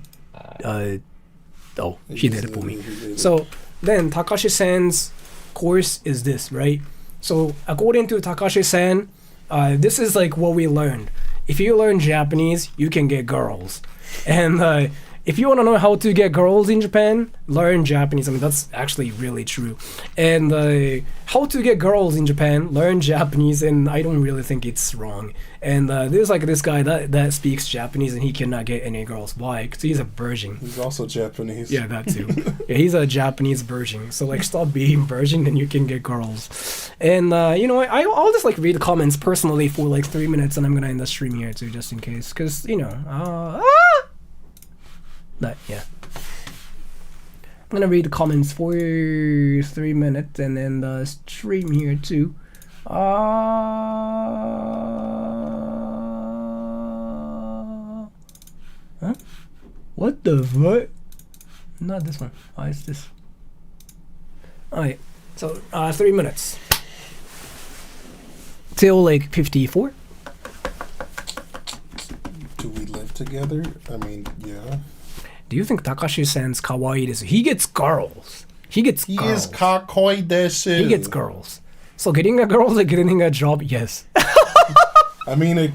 Oh, he did it for me. So then Takashi-san's course is this, right? So according to Takashi-san, this is like what we learned. If you learn Japanese, you can get girls, and if you want to know how to get girls in Japan, learn Japanese. I mean, that's actually really true. And how to get girls in Japan, learn Japanese, and I don't really think it's wrong. And there's like this guy that speaks Japanese, and he cannot get any girls. Why? Because he's a virgin. He's also Japanese. Yeah, that too. Yeah, he's a Japanese virgin. So like, stop being virgin, and you can get girls. And you know, I'll just like read the comments personally for like 3 minutes, and I'm gonna end the stream here too, just in case, because you know. That, yeah. I'm gonna read the comments for 3 minutes and then the stream here too. Huh? What the fuck? Not this one. Oh, it's this. Alright, so 3 minutes. Till like 54. Do we live together? I mean, yeah. Do you think Takashi-san's kawaii desu? He gets girls. He gets He girls. is kakoi desu. He gets girls. So getting a girl is getting a job, yes. I mean, it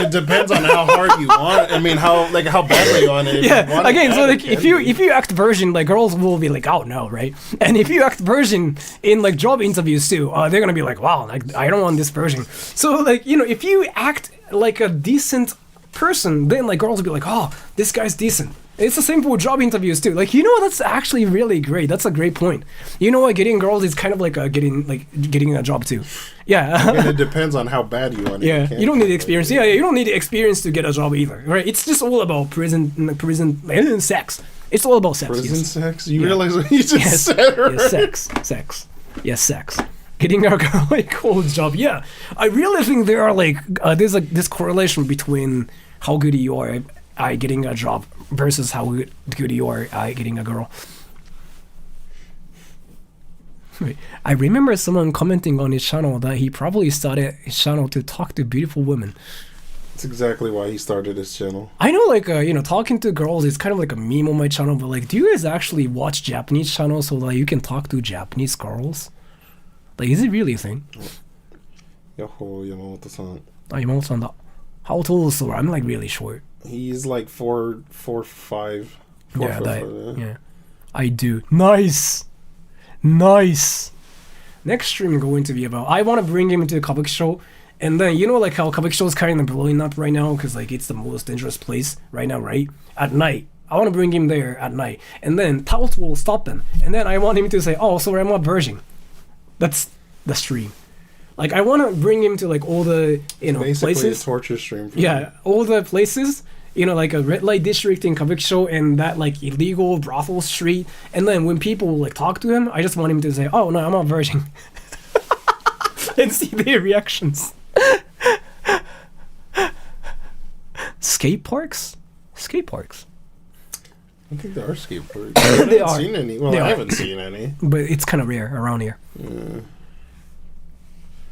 depends on how hard you want. I mean, how badly you want it. If you Yeah. want it Again, bad, so it like can if be. you act virgin, like girls will be like, oh no, right? And if you act virgin in like job interviews too, they're gonna be like, wow, like I don't want this virgin. So like you know, if you act like a decent person, then like girls will be like, oh, this guy's decent. It's the same for job interviews too. Like, you know, that's actually really great. That's a great point. You know what? Getting girls is kind of like getting a job too. Yeah. And it depends on how bad you want it. Yeah. can't You don't need be- experience. Yeah, you don't need experience to get a job either, right? It's just all about prison sex. It's all about sex. Prison yes. sex? You Yeah. realize what you just Yes. said, right? Yes, sex. Yes, sex. Getting a girl a cool job. Yeah. I really think there are like there's like this correlation between how good you are at getting a job versus how good you are at getting a girl. Wait, I remember someone commenting on his channel that he probably started his channel to talk to beautiful women. That's exactly why he started his channel. I know, like, you know, talking to girls is kind of like a meme on my channel, but like, do you guys actually watch Japanese channels so that you can talk to Japanese girls? Like, is it really a thing? Yoho Yamamoto-san. Oh, Yamamoto-san da. How tall is Sora? I'm like really short. He's like 4'5". Yeah, 4'5", yeah. I do. Nice! Nice! Next stream going to be about, I want to bring him into the Kabuki show, and then, you know, like how Kabuki show is kind of blowing up right now, because like it's the most dangerous place right now, right? At night. I want to bring him there at night, and then Taos will stop him, and then I want him to say, oh, sorry, I'm not virgin. That's the stream. Like, I want to bring him to like all the, you know, Basically places. a torture stream for Yeah, him. all the places, you know, like a red light district in Kabukicho and that like illegal brothel street. And then when people like talk to him, I just want him to say, "Oh no, I'm a virgin," and see their reactions. Skate parks. I think there are skateboards. I haven't They are. seen any. Well, They I are. haven't seen any. But it's kind of rare around here. Yeah.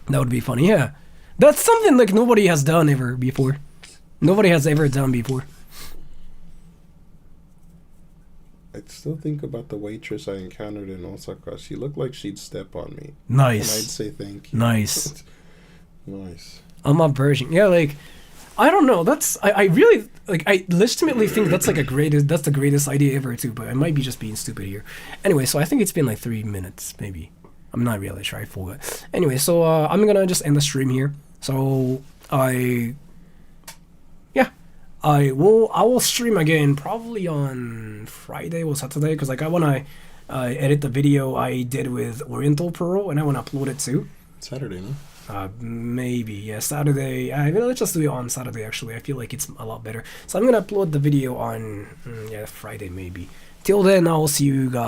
That would be funny. Yeah, that's something like nobody has done ever before. Nobody has ever done before. I still think about the waitress I encountered in Osaka. She looked like she'd step on me. And Nice. I'd say thank you. Nice. Nice. I'm a virgin. Yeah, like, I don't know. That's I really like. I legitimately think that's like that's the greatest idea ever too. But I might be just being stupid here. Anyway, so I think it's been like 3 minutes, maybe. I'm not really sure. I forgot. Anyway, so I'm gonna just end the stream here. So I will stream again probably on Friday or Saturday because like I wanna edit the video I did with Oriental Pearl and I wanna upload it too. Saturday, no? Maybe, yeah, Saturday. Let's just do it on Saturday, actually. I feel like it's a lot better. So I'm gonna upload the video on, Friday, maybe. Till then, I'll see you guys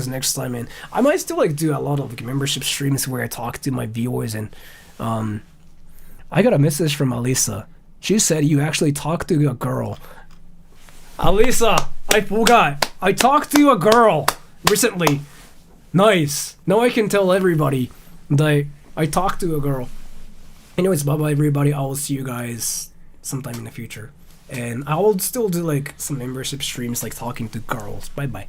next time, and I might still, like, do a lot of like, membership streams where I talk to my viewers, and, I got a message from Alisa. She said you actually talked to a girl. Alisa, I forgot. I talked to a girl. recently. Nice. Now I can tell everybody that I talked to a girl. Anyways, bye-bye everybody. I will see you guys sometime in the future. And I will still do like some membership streams like talking to girls. Bye-bye.